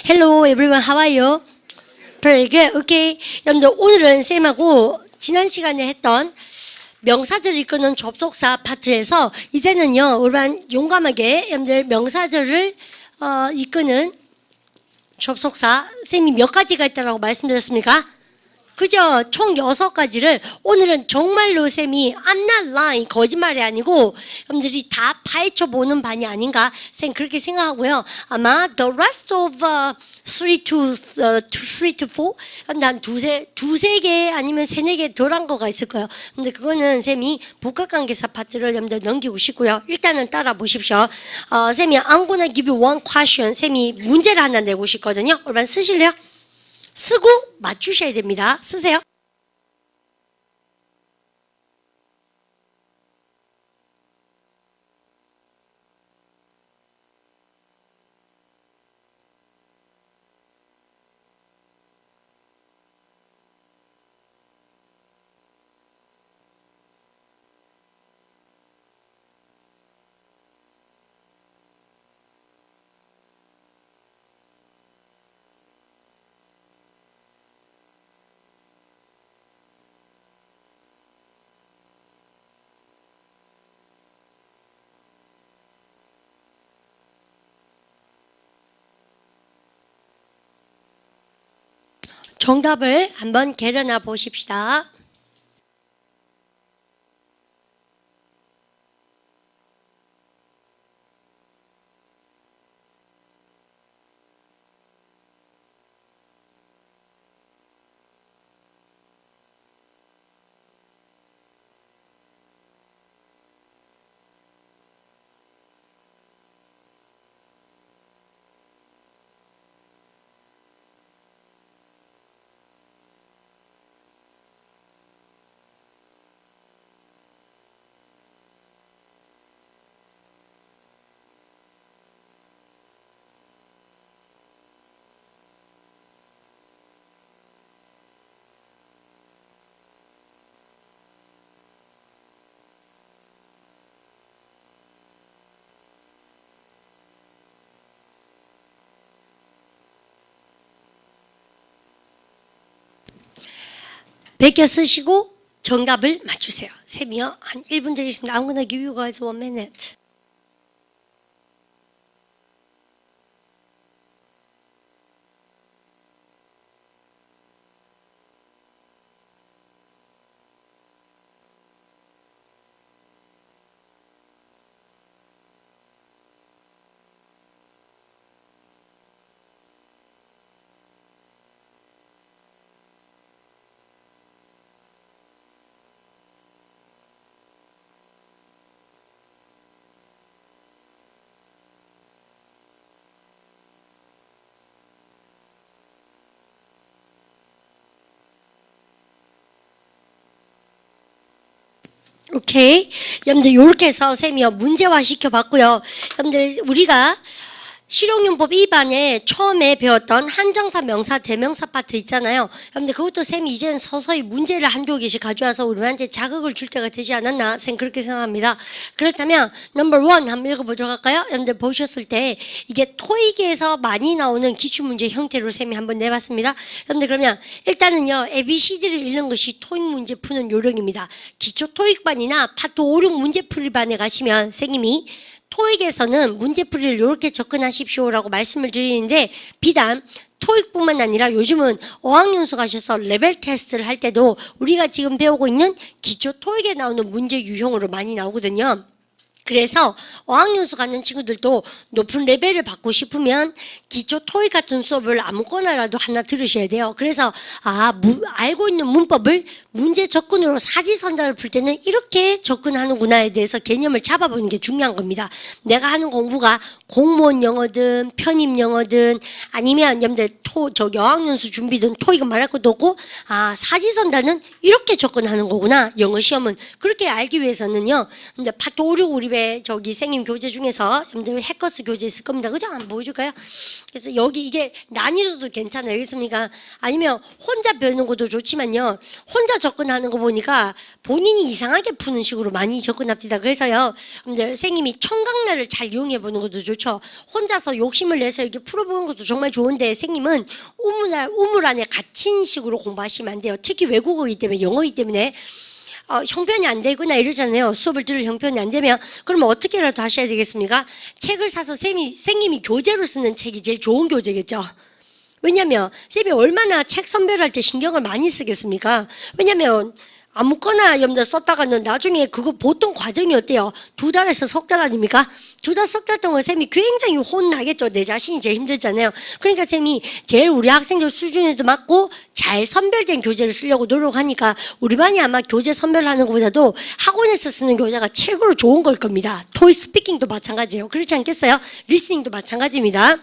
Hello everyone, how are you? Very good, okay. 여러분들 오늘은 쌤하고 지난 시간에 했던 명사절을 이끄는 접속사 파트에서 이제는요 우리만 용감하게 여러분들 명사절을 이끄는 접속사 쌤이 몇 가지가 있다고 말씀드렸습니까? 그죠? 총 6가지를 오늘은 정말로 쌤이 I'm not lying, 거짓말이 아니고 여러분들이 다 파헤쳐 보는 반이 아닌가 쌤 그렇게 생각하고요. 아마 the rest of 3 to 4 난 두세 개 아니면 세네 개 덜한 거가 있을 거예요. 근데 그거는 쌤이 복합관계사 파트를 여러분들 넘기고 싶고요. 일단은 따라 보십시오. 쌤이 I'm gonna give you one question. 쌤이 문제를 하나 내고 싶거든요. 여러분 쓰실래요? 쓰고 맞추셔야 됩니다. 쓰세요. 정답을 한번 개려나 보십시다. 베껴 쓰시고 정답을 맞추세요. 쌤이요 한 1분 드리겠습니다. I'm gonna give you guys 1 minute. 오케이. 여러분들 이렇게 해서 쌤이요 문제화 시켜봤고요. 여러분들 우리가 실용용법 2반에 처음에 배웠던 한정사, 명사, 대명사 파트 있잖아요. 여러분들 그것도 쌤이 이제는 서서히 문제를 한두 개씩 가져와서 우리한테 자극을 줄 때가 되지 않았나 쌤 그렇게 생각합니다. 그렇다면 넘버 1 한번 읽어보도록 할까요? 여러분들 보셨을 때 이게 토익에서 많이 나오는 기출문제 형태로 쌤이 한번 내봤습니다. 여러분들 그러면 일단은요 ABCD를 읽는 것이 토익 문제 푸는 요령입니다. 기초 토익반이나 파트 5, 6 문제풀이반에 가시면 선생님이 토익에서는 문제풀이를 이렇게 접근하십시오라고 말씀을 드리는데 비단 토익뿐만 아니라 요즘은 어학연수 가셔서 레벨 테스트를 할 때도 우리가 지금 배우고 있는 기초 토익에 나오는 문제 유형으로 많이 나오거든요. 그래서 어학연수 가는 친구들도 높은 레벨을 받고 싶으면 기초 토익 같은 수업을 아무거나라도 하나 들으셔야 돼요. 그래서 알고 있는 문법을 문제 접근으로 사지선다를 풀 때는 이렇게 접근하는구나에 대해서 개념을 잡아보는 게 중요한 겁니다. 내가 하는 공부가 공무원 영어든 편입 영어든 아니면 여러분들 어학연수 준비든 토익은 말할 것도 없고 사지선다는 이렇게 접근하는 거구나. 영어 시험은 그렇게 알기 위해서는요. 근데 파트 5, 6 우리 집에 저기 생님 교재 중에서 여러분들 해커스 교재 있을 겁니다. 그죠? 한번 보여줄까요? 그래서 여기 이게 난이도도 괜찮아요. 알겠습니까? 아니면 혼자 배우는 것도 좋지만요. 혼자 접근하는 거 보니까 본인이 이상하게 푸는 식으로 많이 접근합니다. 그래서요. 여러분들 생님이 청강날을 잘 이용해 보는 것도 좋죠. 혼자서 욕심을 내서 이렇게 풀어보는 것도 정말 좋은데 생님은 우물 안에 갇힌 식으로 공부하시면 안 돼요. 특히 외국어이기 때문에 영어이기 때문에 형편이 안 되구나 이러잖아요. 수업을 들을 형편이 안 되면 그러면 어떻게라도 하셔야 되겠습니까? 책을 사서 생님이 교재로 쓰는 책이 제일 좋은 교재겠죠. 왜냐하면 쌤이 얼마나 책 선별할 때 신경을 많이 쓰겠습니까? 왜냐하면 아무거나 여러분들 썼다가는 나중에 그거 보통 과정이 어때요? 2달에서 석 달 아닙니까? 2달, 석 달 동안 쌤이 굉장히 혼나겠죠. 내 자신이 제일 힘들잖아요. 그러니까 쌤이 제일 우리 학생들 수준에도 맞고 잘 선별된 교재를 쓰려고 노력하니까 우리 반이 아마 교재 선별하는 것보다도 학원에서 쓰는 교재가 최고로 좋은 걸 겁니다. 토익 스피킹도 마찬가지예요. 그렇지 않겠어요? 리스닝도 마찬가지입니다.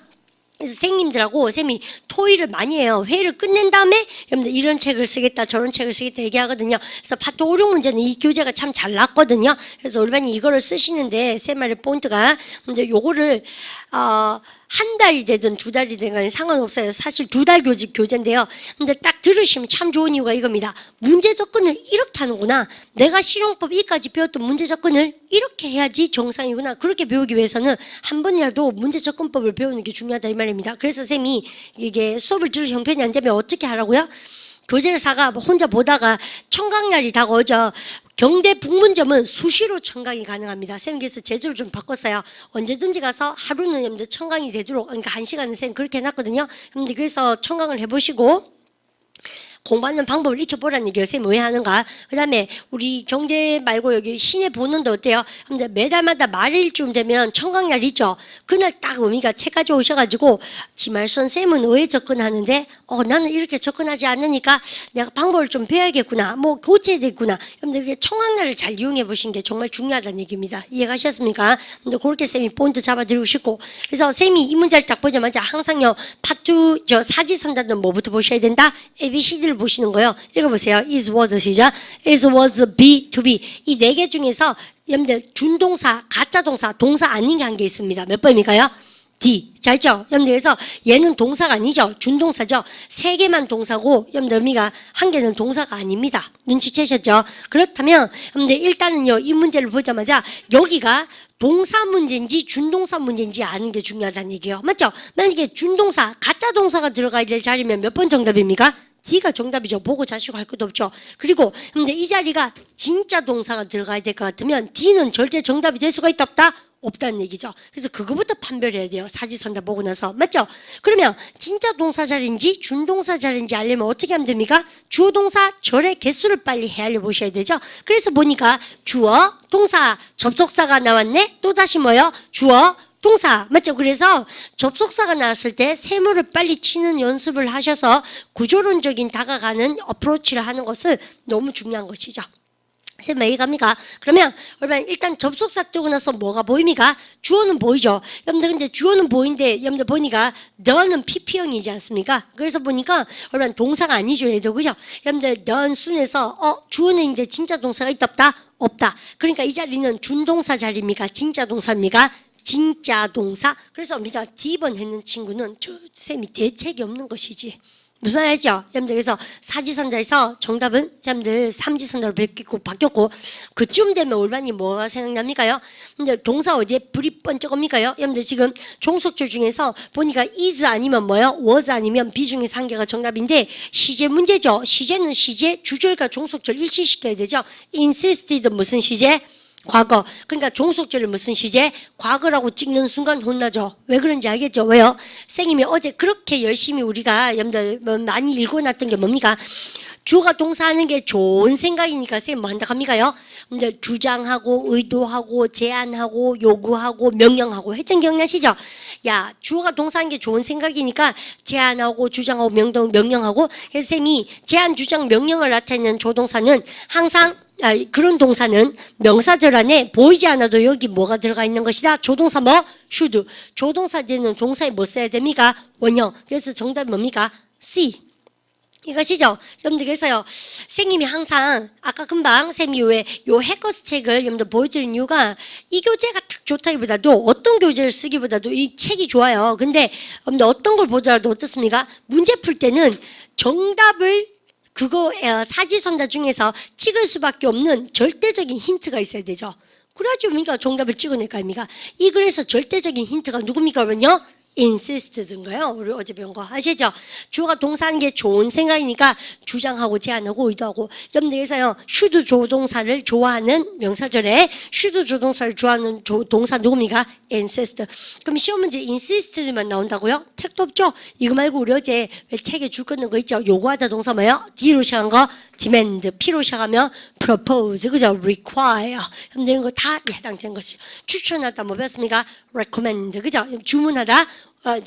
그래서 선생님들하고 쌤이 토의를 많이 해요. 회의를 끝낸 다음에 여러분들 이런 책을 쓰겠다 저런 책을 쓰겠다 얘기하거든요. 그래서 파트 5, 6문제는 이 교재가 참 잘 났거든요. 그래서 우리 반이 이거를 쓰시는데 쌤 말의 포인트가 근데 요거를 한 달이 되든 2달이 되든 간에 상관없어요. 사실 2달 교재인데요. 근데 딱 들으시면 참 좋은 이유가 이겁니다. 문제 접근을 이렇게 하는구나. 내가 실용법 2까지 배웠던 문제 접근을 이렇게 해야지 정상이구나. 그렇게 배우기 위해서는 한 번이라도 문제 접근법을 배우는 게 중요하다 이 말입니다. 그래서 쌤이 이게 수업을 들을 형편이 안 되면 어떻게 하라고요? 교재를 사가 혼자 보다가 청강날이 다가오죠. 경대 북문점은 수시로 청강이 가능합니다. 쌤 그래서 제도를 좀 바꿨어요. 언제든지 가서 하루는 여러분들 청강이 되도록 그러니까 1시간은 쌤 그렇게 해놨거든요. 여러분들 그래서 청강을 해보시고 공부하는 방법을 익혀보라는 얘기예요. 쌤 왜 하는가? 그 다음에 우리 경대 말고 여기 시내 보는데 어때요? 근데 매달마다 말일쯤 되면 청강날 있죠? 그날 딱 어미가 책 가져오셔가지고 지말선 쌤은 왜 접근하는데 나는 이렇게 접근하지 않으니까 내가 방법을 좀 배워야겠구나. 뭐 교체되겠구나. 여러분들 그게 청강날을 잘 이용해 보신 게 정말 중요하다는 얘기입니다. 이해가셨습니까? 근데 그렇게 쌤이 포인트 잡아드리고 싶고 그래서 쌤이 이 문제를 딱 보자마자 항상요 파트 사지선다는 뭐부터 보셔야 된다? ABCD를 보시는 거예요. 읽어보세요. is was 시작. is was be to be 이 네 개 중에서 여러분들 준동사, 가짜동사, 동사 아닌 게 한 개 있습니다. 몇 번입니까요? D. 잘 있죠? 여러분들 그래서 얘는 동사가 아니죠. 준동사죠. 세 개만 동사고 여러분들 의미가 한 개는 동사가 아닙니다. 눈치채셨죠? 그렇다면 여러분들 일단은요 이 문제를 보자마자 여기가 동사 문제인지 준동사 문제인지 아는 게 중요하다는 얘기예요. 맞죠? 만약에 준동사, 가짜 동사가 들어가야 될 자리면 몇 번 정답입니까? D가 정답이죠. 보고 자시고 할 것도 없죠. 그리고 근데 이 자리가 진짜 동사가 들어가야 될 것 같으면 D는 절대 정답이 될 수가 있다 없다? 없다는 얘기죠. 그래서 그거부터 판별해야 돼요. 사지선다 보고 나서. 맞죠? 그러면 진짜 동사 자리인지 준동사 자리인지 알려면 어떻게 하면 됩니까? 주어 동사 절의 개수를 빨리 헤아려 보셔야 되죠. 그래서 보니까 주어 동사 접속사가 나왔네. 또다시 뭐요? 주어 동사 맞죠? 그래서 접속사가 나왔을 때 세모를 빨리 치는 연습을 하셔서 구조론적인 다가가는 어프로치를 하는 것은 너무 중요한 것이죠. 쌤 왜 이해갑니까? 그러면 여러분 일단 접속사 뜨고 나서 뭐가 보입니까? 주어는 보이죠. 여러분들 근데 주어는 보이는데 여러분들 보니까 너는 PP형이지 않습니까? 그래서 보니까 여러분 동사가 아니죠 얘도 그죠? 여러분들 넌 순에서 주어는 있는데 진짜 동사가 있다 없다? 없다. 그러니까 이 자리는 준동사 자리입니까? 진짜 동사입니까? 진짜 동사. 그래서 우리가 D번 했는 친구는 쌤이 대책이 없는 것이지. 무슨 말이죠? 여러분들 그래서 사지선다에서 정답은 여러분들 삼지선다로 바뀌었고 그쯤 되면 올반이 뭐가 생각납니까요? 근데 동사 어디에 불이 번쩍 옵니까요? 여러분들 지금 종속절 중에서 보니까 is 아니면 뭐요? was 아니면 be 중에서 한 개가 정답인데 시제 문제죠. 시제는 시제 주절과 종속절 일치시켜야 되죠. insisted 무슨 시제? 과거. 그러니까 종속절을 무슨 시제? 과거라고 찍는 순간 혼나죠. 왜 그런지 알겠죠? 왜요? 선생님이 어제 그렇게 열심히 우리가 여러분들 많이 읽어놨던 게 뭡니까? 주어가 동사하는 게 좋은 생각이니까 선생님 뭐 한다 합니까요? 근데 주장하고 의도하고 제안하고 요구하고 명령하고 했던 기억나시죠? 야 주어가 동사하는 게 좋은 생각이니까 제안하고 주장하고 명령하고 그래서 선생님이 제안 주장 명령을 나타내는 조동사는 항상 그런 동사는 명사절 안에 보이지 않아도 여기 뭐가 들어가 있는 것이다. 조동사 뭐? should. 조동사 되는 동사에 뭐 써야 됩니까? 원형. 그래서 정답이 뭡니까? C. 이것이죠. 여러분들 그래서요. 선생님이 항상 아까 금방 쌤이 왜 요 해커스 책을 여러분들 보여드린 이유가 이 교재가 딱 좋다기보다도 어떤 교재를 쓰기보다도 이 책이 좋아요. 근데 여러분들 어떤 걸 보더라도 어떻습니까? 문제 풀 때는 정답을 그거 사지선다 중에서 찍을 수밖에 없는 절대적인 힌트가 있어야 되죠. 그래야지 우리가 정답을 찍어낼 거 아닙니까? 이 글에서 절대적인 힌트가 누굽니까? 그러면요. insist든가요. 우리 어제 배운 거 아시죠? 주어가 동사하는 게 좋은 생각이니까 주장하고 제안하고 의도하고 여러분들께서요. should 조동사를 좋아하는 명사절에 should 조동사를 좋아하는 동사 누굽니까? insist. 그럼 시험 문제 insist만 나온다고요? 택도 없죠? 이거 말고 우리 어제 왜 책에 줄 거는 거 있죠? 요구하다 동사 뭐예요? D로 시작한 거 demand, P로 시작하면 propose, 그죠? require. 여러분들 이런 거 다 해당되는 것이죠. 추천하다 뭐 배웠습니까? recommend, 그죠? 주문하다,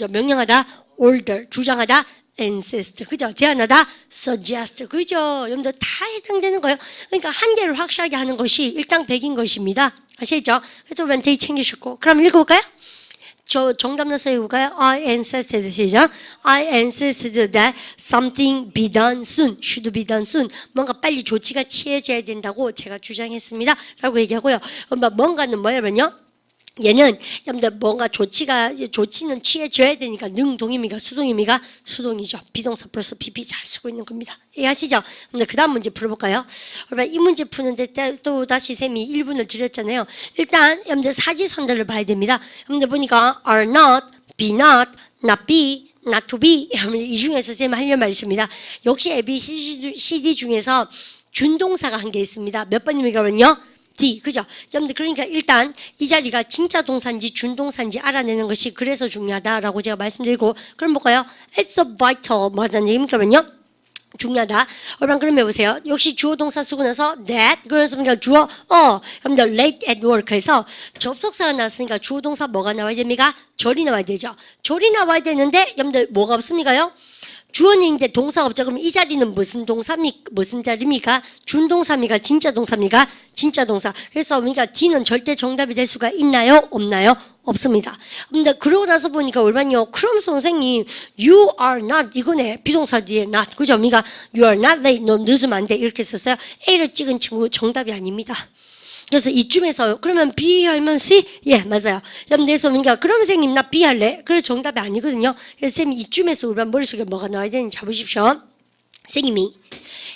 명령하다, order, 주장하다, insist, 그죠? 제안하다, suggest, 그죠? 여러분들 다 해당되는 거예요. 그러니까 한 개를 확실하게 하는 것이 일당 100인 것입니다. 아시죠? 그래서 멘테이 챙기셨고. 그럼 읽어볼까요? 저 정답 넣어서 읽어볼까요? I insisted, 시작. I insisted that something be done soon, should be done soon. 뭔가 빨리 조치가 취해져야 된다고 제가 주장했습니다. 라고 얘기하고요. 뭔가는 뭐냐면요. 얘는 여러분들 뭔가 조치는 취해져야 되니까 능동입니까? 수동입니까? 수동이죠. 비동사 플러스 PP 잘 쓰고 있는 겁니다. 이해하시죠? 근데 그 다음 문제 풀어볼까요? 이 문제 푸는데 또 다시 쌤이 1분을 드렸잖아요. 일단 여러분들 사지선다를 봐야 됩니다. 여러분들 보니까 are not, be not, not be, not to be. 이 중에서 쌤이 하려는 말이 있습니다. 역시 ABCD 중에서 준동사가 한 개 있습니다. 몇 번입니까? 그러면요? D, 그죠? 여러분들 그러니까 일단 이 자리가 진짜 동사인지 준동사인지 알아내는 것이 그래서 중요하다라고 제가 말씀드리고 그럼 볼까요? It's a vital 뭐 하다는 얘기입니까? 그러면요? 중요하다. 그러면 해보세요. 역시 주어 동사 쓰고 나서 that 그래서 그러니까 주어 여러분들 late at work에서 접속사가 나왔으니까 주어 동사 뭐가 나와야 됩니까? 절이 나와야 되죠. 절이 나와야 되는데 여러분들 뭐가 없습니까요? 주어인데 동사가 없죠. 그럼 이 자리는 무슨 자리입니까? 준동사입니까? 진짜 동사입니까? 진짜 동사. 그래서 그러니까 D는 절대 정답이 될 수가 있나요? 없나요? 없습니다. 근데 그러고 나서 보니까 얼마요? 그럼 선생님, you are not 이거네. 비동사 뒤에 not. 그죠? 그러니까 you are not late. 너 늦으면 안 돼. 이렇게 썼어요. A를 찍은 친구 정답이 아닙니다. 그래서 이쯤에서 그러면 B 하면 C? 예, 맞아요. 그래서 그러니까 그럼 선생님 나 B 할래? 그래 정답이 아니거든요. 그래서 선생님 이쯤에서 우리 머릿속에 뭐가 나와야 되는지 잡으십시오. 선생님이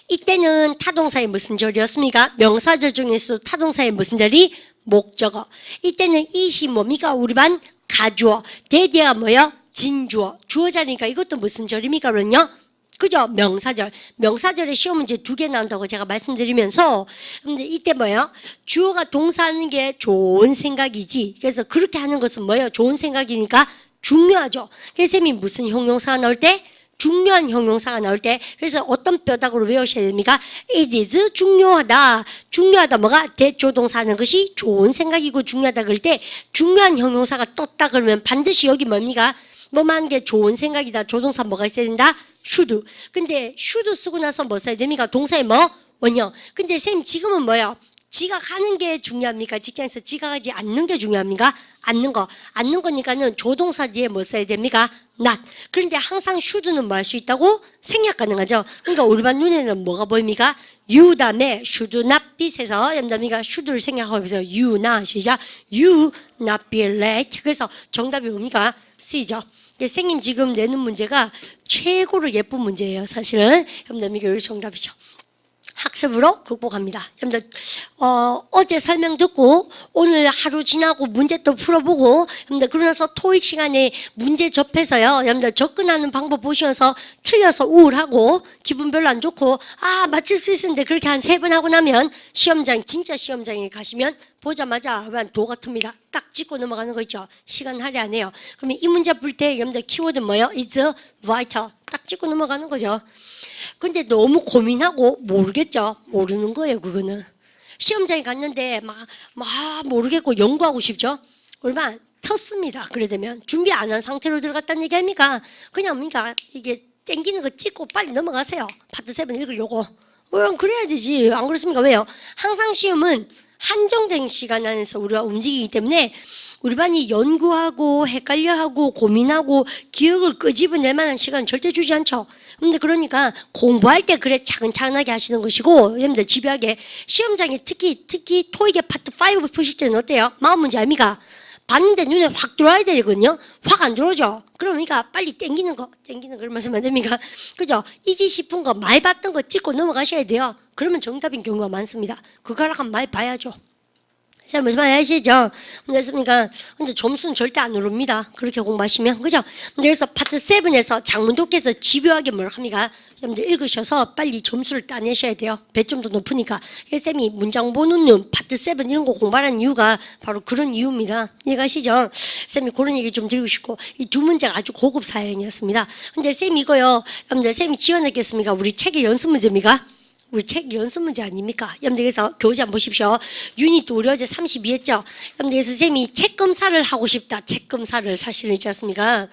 이때는 타동사의 무슨 절이었습니까? 명사절 중에서도 타동사의 무슨 절이? 목적어. 이때는 이시 뭡니까? 우리 반 가주어. 대대가 뭐요? 진주어. 주어 자리니까 이것도 무슨 절입니까? 그러면요? 그죠? 명사절. 명사절에 시험 문제 2개 나온다고 제가 말씀드리면서 근데 이때 뭐예요? 주어가 동사하는 게 좋은 생각이지. 그래서 그렇게 하는 것은 뭐예요? 좋은 생각이니까 중요하죠. 그래서 쌤이 무슨 형용사가 나올 때? 중요한 형용사가 나올 때 그래서 어떤 뼈다구로 외우셔야 됩니까? It is 중요하다. 중요하다 뭐가? 대조동사 하는 것이 좋은 생각이고 중요하다 그럴 때 중요한 형용사가 떴다 그러면 반드시 여기 뭡니까? 뭐만 하는 게 좋은 생각이다. 조동사 뭐가 있어야 된다? should. 근데 should 쓰고 나서 뭐 써야 됩니까? 동사에 뭐? 원형. 근데 쌤 지금은 뭐예요? 지각하는 게 중요합니까? 직장에서 지각하지 않는 게 중요합니까? 않는 거. 않는 거니까는 조동사 뒤에 뭐 써야 됩니까? not. 그런데 항상 should는 뭐 할 수 있다고? 생략 가능하죠. 그러니까 우리 반 눈에는 뭐가 보입니까? you 다음에 should not be에서 여러분들 should를 생략하고 있어요. you not 시작. you not be late. 그래서 정답이 뭡니까? C죠. 선생님 지금 내는 문제가 최고로 예쁜 문제예요. 사실은 여러분들 이게 정답이죠. 학습으로 극복합니다. 여러분들 어제 설명 듣고 오늘 하루 지나고 문제 또 풀어보고 여러분들 그러면서 토익 시간에 문제 접해서요. 여러분들 접근하는 방법 보시면서 틀려서 우울하고 기분 별로 안 좋고 맞출 수 있었는데 그렇게 한 3번 하고 나면 시험장 진짜 시험장에 가시면 보자마자 도 같습니다. 딱 찍고 넘어가는 거 있죠. 시간 할애 안 해요. 그러면 이 문제 풀 때 여러분들 키워드 뭐예요? It's vital. 딱 찍고 넘어가는 거죠. 근데 너무 고민하고 모르겠죠. 모르는 거예요. 그거는 시험장에 갔는데 막 모르겠고 연구하고 싶죠. 얼마 텄습니다. 그래 되면 준비 안 한 상태로 들어갔다는 얘기 아닙니까? 그냥 그러니까 이게 땡기는 거 찍고 빨리 넘어가세요. 파트 7 읽으려고. 그럼 그래야 되지. 안 그렇습니까? 왜요? 항상 시험은 한정된 시간 안에서 우리가 움직이기 때문에 우리 반이 연구하고 헷갈려하고 고민하고 기억을 끄집어낼 만한 시간 절대 주지 않죠. 근데 그러니까 공부할 때 그래 차근차근하게 하시는 것이고, 여러분들 집요하게 시험장에 특히 토익의 파트 5 푸실 때는 어때요? 마음 문제 아닙니까? 봤는데 눈에 확 들어와야 되거든요. 확 안 들어오죠. 그러니까 빨리 땡기는 걸 말씀하면 됩니까? 그죠? 이지 싶은 거 많이 봤던 거 찍고 넘어가셔야 돼요. 그러면 정답인 경우가 많습니다. 그거 하려면 많이 봐야죠. 자, 무슨 말 아시죠? 됐습니까? 근데 점수는 절대 안 오릅니다. 그렇게 공부하시면. 그죠? 그래서 파트 7에서 장문독해서 집요하게 뭘 합니까? 여러분들 읽으셔서 빨리 점수를 따내셔야 돼요. 배점도 높으니까. 쌤이 문장 보는 눈, 파트 7 이런 거 공부하는 이유가 바로 그런 이유입니다. 이해가시죠? 쌤이 그런 얘기 좀 드리고 싶고, 이 두 문제가 아주 고급 사연이었습니다. 근데 쌤이 이거요, 여러분들 쌤이 지원했겠습니까? 우리 책의 연습 문제입니까? 우리 책 연습 문제 아닙니까? 여러분들께서 교재 한번 보십시오. 유닛도 우리 어제 32 했죠? 여러분들께서 선생님이 책 검사를 하고 싶다. 책 검사를 사실은 있지 않습니까?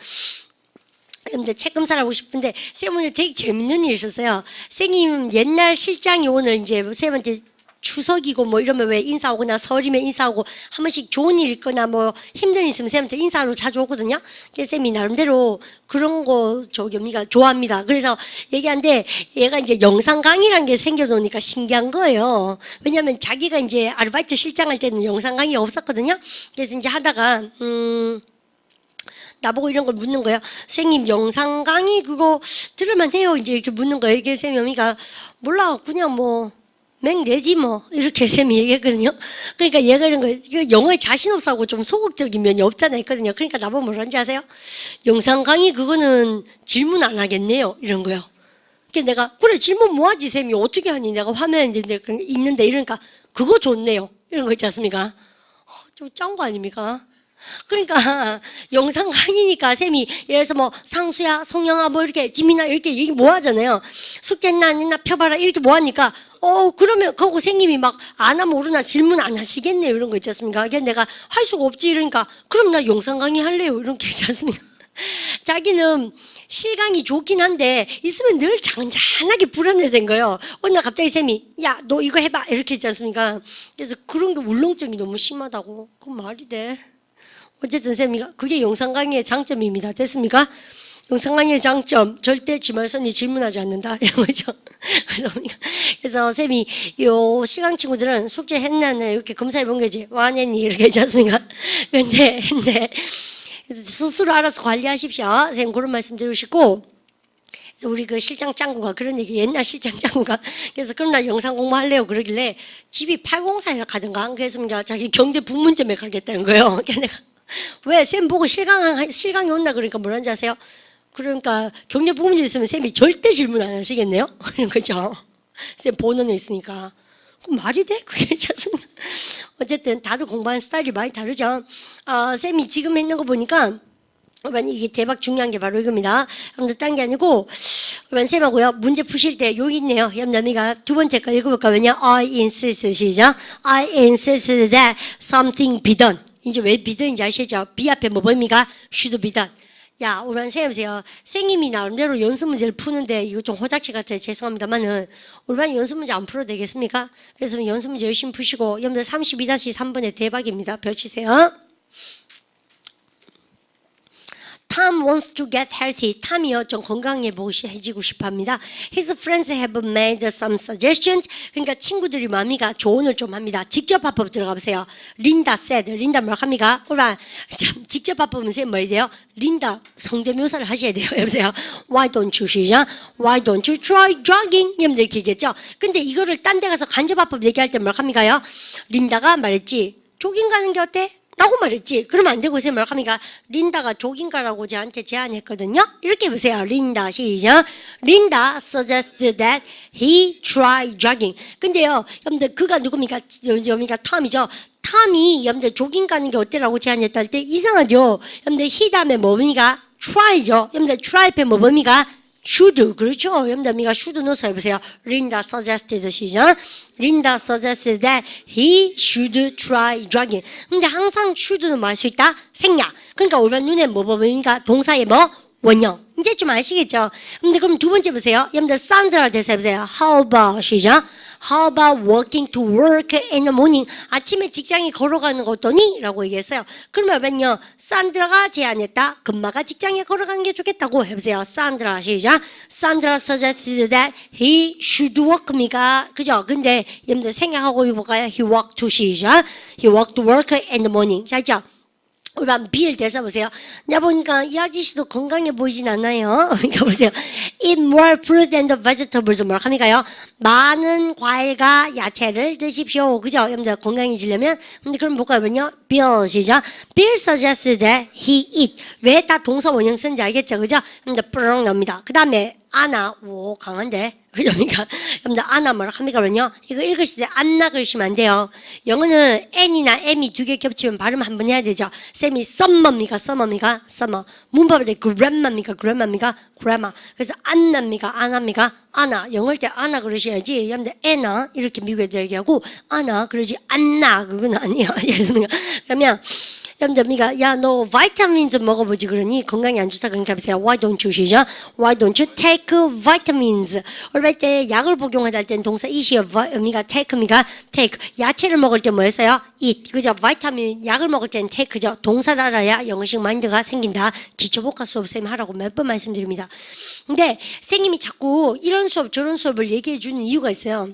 여러분들 책 검사를 하고 싶은데 쌤 오늘 되게 재밌는 일이 있었어요. 선생님 옛날 실장이 오늘 이제 쌤한테 추석이고 뭐 이러면 왜 인사오거나 설이면 인사오고 한 번씩 좋은 일 있거나 뭐 힘든 일 있으면 쌤한테 인사하러 자주 오거든요. 그래서 쌤이 나름대로 그런 거 우리가 좋아합니다. 그래서 얘기하는데 얘가 이제 영상 강의라는 게 생겨놓으니까 신기한 거예요. 왜냐하면 자기가 이제 아르바이트 실장할 때는 영상 강의가 없었거든요. 그래서 이제 하다가 나보고 이런 걸 묻는 거예요. 선생님 영상 강의 그거 들으면 해요. 이제 이렇게 묻는 거예요. 이게 쌤이 어미가 몰라 그냥 뭐 맹내지 뭐 이렇게 쌤이 얘기했거든요. 그러니까 얘가 이런 거 영어에 자신 없어하고 좀 소극적인 면이 없잖아 했거든요. 그러니까 나보고 뭐라는지 아세요? 영상 강의 그거는 질문 안 하겠네요. 이런 거요. 그러니까 내가 그래 질문 뭐 하지 쌤이 어떻게 하니 내가 화면에 있는데 이러니까 그거 좋네요. 이런 거 있지 않습니까? 좀 짠 거 아닙니까? 그러니까 영상 강의니까 쌤이 예를 들어서 뭐 상수야 송영아 뭐 이렇게 지민아 이렇게 얘기 뭐 하잖아요. 숙제나 안 했나 펴봐라 이렇게 뭐 하니까 그러면 그거 선생님이 막 안 하면 모르나 질문 안 하시겠네요. 이런 거 있지 않습니까? 그냥 내가 할 수가 없지 이러니까 그럼 나 영상 강의 할래요. 이런 게 있지 않습니까? 자기는 실강이 좋긴 한데 있으면 늘 잔잔하게 불안해된 거예요. 어느 날 갑자기 쌤이 야 너 이거 해봐 이렇게 있지 않습니까? 그래서 그런 게 울렁증이 너무 심하다고. 그건 말이 돼. 어쨌든 쌤이 그게 영상 강의의 장점입니다. 됐습니까? 영상 강의의 장점 절대 지말선이 질문하지 않는다 이런 거죠. 그래서 쌤이 요 시강 친구들은 숙제 했나는 이렇게 검사해 본 거지. 뭐 안 했니 이렇게 했지 않습니까? 근데 스스로 알아서 관리하십시오. 쌤 그런 말씀 드리고 싶고. 그래서 우리 그 실장 짱구가 그런 얘기, 옛날 실장 짱구가 그래서 그럼 나 영상 공부할래요 그러길래 집이 804이라 가든가 그래서 자기 경대 북문점에 가겠다는 거예요. 내가 왜 쌤 보고 실강이 온다 그러니까 뭐라는지 아세요? 그러니까 경대 북문점 있으면 쌤이 절대 질문 안 하시겠네요. 그런 거죠. 쌤 보는 애 있으니까. 그럼 말이 돼? 그게 어쨌든 다들 공부하는 스타일이 많이 다르죠. 쌤이 지금 했는 거 보니까 이게 대박 중요한 게 바로 이겁니다. 여러분들 딴 게 아니고 쌤하고요 문제 푸실 때 여기 있네요. 여러분들 두 번째 거 읽어볼까? 왜냐? I insist 시작. I insist that something be done. 이제 왜 be done인지 아시죠? be 앞에 뭐 뭡니까? should be done. 야, 우리 쌤 보세요. 선생님이 나름대로 연습 문제를 푸는데 이거 좀 호작치 같아요. 죄송합니다만은 우리 반 연습 문제 안 풀어도 되겠습니까? 그래서 연습 문제 열심히 푸시고 여러분들 32-3번에 대박입니다. 별 치세요. Tom wants to get healthy. 탐이요 좀 건강해지고 싶어합니다. His friends have made some suggestions. 그러니까 친구들이 마미가 조언을 좀 합니다. 직접 합법 들어가 보세요. 린다 said. 린다 뭐라 합니까? 오라 참 직접 합법은 쌤 뭐야 돼요? 린다 성대묘사를 하셔야 돼요. 여보세요. Why don't you 시작? Why don't you try jogging? 여러분들 이렇게 얘기했죠. 근데 이거를 딴 데 가서 간접 합법 얘기할 때 뭐라 합니까요? 린다가 말했지. 조깅 가는 게 어때? 라고 말했지. 그러면 안 되고 쌤 뭐라 합니까? 린다가 조깅가라고 저한테 제안했거든요. 이렇게 보세요. 린다 시작. 린다 suggested that he try jogging. 근데요, 여러분들 그가 누굽니까? 여기가 톰이죠. 톰이 여러분들 조깅 가는 게 어때라고 제안했다 할 때 이상하죠. 여러분들 he 다음에 뭡니까? try죠. 여러분들 try 앞에 뭡니까? should. 그렇죠. 여러분들 미가 should 넣어서 해보세요. 린다 suggested 시작. 린다 suggested that he should try jogging. 근데 항상 should는 뭐 할 수 있다? 생략. 그러니까 우리가 눈에 뭐 뭡니까? 동사의 뭐? 원형. 이제 대충 아시겠죠? 근데 그럼 두 번째 보세요. 여러분들 산드라 대사 해보세요. How about 시작. How about walking to work in the morning? 아침에 직장에 걸어가는 거 어떠니? 라고 얘기했어요. 그러면요, 산드라가 제안했다. 금마가 직장에 걸어가는 게 좋겠다고 해보세요. 산드라 시작. 산드라 suggested that he should walk입니다. 그죠? 근데 여러분들 생각하고 해볼까요? He walked to 시작. He walked to work in the morning. 자, 있죠? 우리 한번 비엘 대사 보세요. 내가 보니까 이 아저씨도 건강해 보이진 않아요. 그러니까 보세요. Eat more fruit and vegetables. 뭐라 합니까요? 많은 과일과 야채를 드십시오. 그죠? 여러분들 건강해지려면. 근데 그럼 볼까요? Bill 시작. Bill suggested that he eat. 왜 다 동사 원형 쓴지 알겠죠? 그죠? 여러분들 뿌르륵 나옵니다. 그 다음에 아나, 오, 강한데. 그죠? 그러니까, 여러분들, 아나 뭐라 합니까? 그러면요. 이거 읽으실 때 안나 그러시면 안 돼요. 영어는 N이나 M이 두 개 겹치면 발음 한번 해야 되죠. 쌤이 썸머입니까? 서머입니까? 서머. 문법을 때 그랜마입니까? 그랜마입니까? 그랜마. 그래서 안나입니까? 아나입니까? 아나. 영어일 때 아나 그러셔야지. 여러분들, 애나. 이렇게 미국 애들 얘기하고, 아나. 그러지, 안나. 그건 아니에요. 알겠습니까? 그러면, 여러분들, 야, 너 바이타민 좀 먹어보지 그러니 건강에 안 좋다 그러니까 보세요. Why don't you 시작? Why don't you take vitamins? 올바를 때 약을 복용하다 할 때는 동사 eat이요. take. 야채를 먹을 때 뭐였어요? eat. 그죠? 바이타민 약을 먹을 때는 take죠. 동사를 알아야 영어식 마인드가 생긴다. 기초복합 수업 쌤이 하라고 몇 번 말씀드립니다. 근데 선생님이 자꾸 이런 수업 저런 수업을 얘기해 주는 이유가 있어요.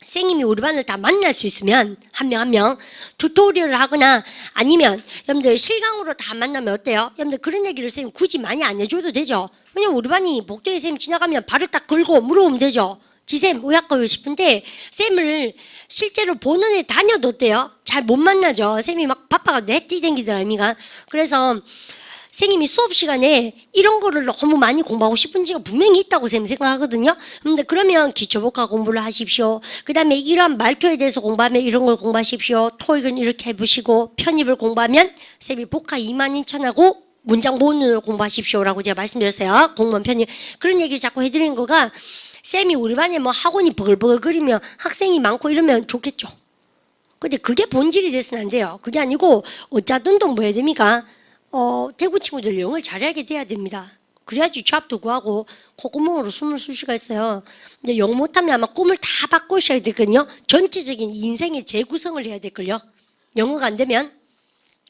선생님이 우리 반을 다 만날 수 있으면 한 명 한 명 튜토리얼을 하거나 아니면 여러분들 실강으로 다 만나면 어때요? 여러분들 그런 얘기를 선생님 굳이 많이 안 해줘도 되죠. 왜냐면 우리 반이 복도에 선생님 지나가면 발을 딱 걸고 물어보면 되죠. 지쌤 오약거요 싶은데 쌤을 실제로 보는 애 다녀도 어때요? 잘 못 만나죠. 쌤이 막 바빠가 내띠 댕기더라 이미가. 그래서 선생님이 수업 시간에 이런 거를 너무 많이 공부하고 싶은 지가 분명히 있다고 선생님 생각하거든요. 근데 그러면 기초복합 공부를 하십시오. 그 다음에 이러한 말표에 대해서 공부하면 이런 걸 공부하십시오. 토익은 이렇게 해보시고 편입을 공부하면 선생님이 복합 22,000하고 문장 본문을 공부하십시오라고 제가 말씀드렸어요. 공무원 편입. 그런 얘기를 자꾸 해드리는 거가 쌤이 우리 반에 뭐 학원이 버글버글거리면 학생이 많고 이러면 좋겠죠. 근데 그게 본질이 돼서는 안 돼요. 그게 아니고 어쩌든 뭐 해야 됩니까? 대구 친구들 영어를 잘하게 돼야 됩니다. 그래야지 잡도 구하고 콧구멍으로 숨을 쉴 수가 있어요. 근데 영어 못하면 아마 꿈을 다 바꾸셔야 되거든요. 전체적인 인생의 재구성을 해야 될걸요. 영어가 안 되면.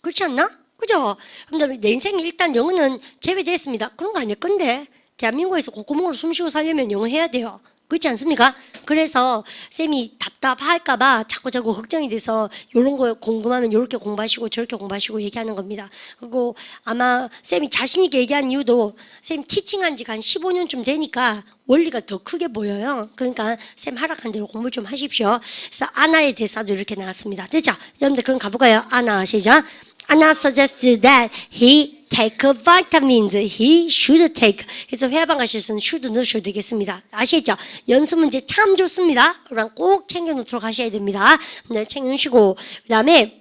그렇지 않나? 그죠? 근데 내 인생에 일단 영어는 제외됐습니다. 그런 거 아닐 건데 대한민국에서 콧구멍으로 숨 쉬고 살려면 영어 해야 돼요. 그렇지 않습니까? 그래서 쌤이 답답할까봐 자꾸 걱정이 돼서 이런 거 궁금하면 이렇게 공부하시고 저렇게 공부하시고 얘기하는 겁니다. 그리고 아마 쌤이 자신 있게 얘기한 이유도 쌤 티칭한 지가 한 15년쯤 되니까 원리가 더 크게 보여요. 그러니까 쌤 허락한 대로 공부 좀 하십시오. 그래서 아나의 대사도 이렇게 나왔습니다. 됐죠? 여러분들 그럼 가볼까요? 아나 시작. Anna suggested that he take vitamins. He should take. 그래서 회화방 가실수는 should 넣으셔도 되겠습니다. 아시겠죠? 연습 문제 참 좋습니다. 그럼 꼭 챙겨놓도록 하셔야 됩니다. 네, 챙겨놓으시고 그 다음에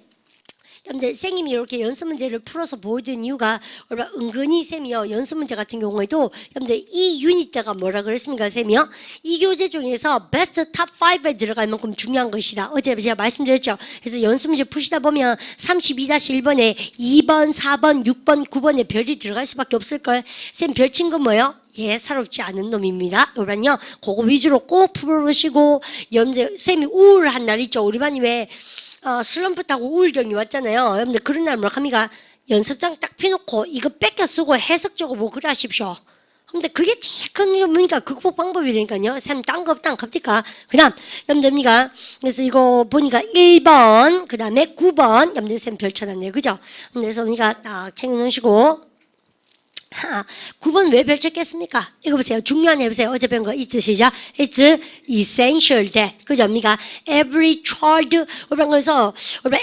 여러분들 선생님이 이렇게 연습 문제를 풀어서 보여드린 이유가 은근히 쌤이요 연습 문제 같은 경우에도 여러분들 이 유닛 때가 뭐라 그랬습니까 쌤이요? 이 교재 중에서 베스트 탑 5에 들어갈 만큼 중요한 것이다. 어제 제가 말씀드렸죠. 그래서 연습 문제 푸시다 보면 32-1번에 2번, 4번, 6번, 9번에 별이 들어갈 수밖에 없을걸. 쌤 별 친 거 뭐예요? 예사롭지 않은 놈입니다. 그러면요 그거 위주로 꼭 풀어보시고 여러분들 쌤이 우울한 날 있죠. 우리 반이 왜 슬럼프 타고 우울경이 왔잖아요. 여러분들 그런 날 뭐라 합니까? 연습장 딱 펴놓고 이거 뺏겨 쓰고 해석적으로 뭐 그래 하십시오. 근데 그게 제일 큰 뭐니까 극복 방법이라니까요. 쌤 딴 거 없다 안 갑니까? 그 다음 여러분들입니까? 그래서 이거 보니까 1번 그 다음에 9번 여러분들 쌤 별 쳐놨네요. 그죠? 그래서 우리가 딱 챙겨놓으시고 9번 왜 별쳤겠습니까? 이거 보세요. 중요한 해보세요. 어제 배운 거 it's 시작. It's essential that. 그죠? 입니까? Every child. 그래서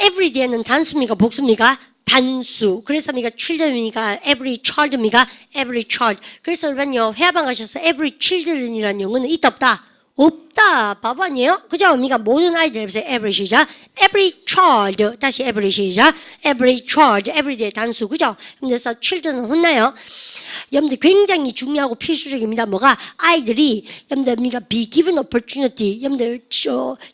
every day는 단수입니까? 복수입니까? 단수. 그래서 우리가 children이니까 every child입니까? Every child. 그래서 여러분요 회화방 가셔서 every children이라는 용어는 있다 없다? 없다. 바보 아니에요? 그죠? 우리가 모든 아이들 해보세요. every 시작. every child. 다시 every 시작. every child. every day 단수. 그죠? 그래서 children은 혼나요. 여러분들 굉장히 중요하고 필수적입니다. 뭐가? 아이들이 여러분들 우리가 be given opportunity, 여러분들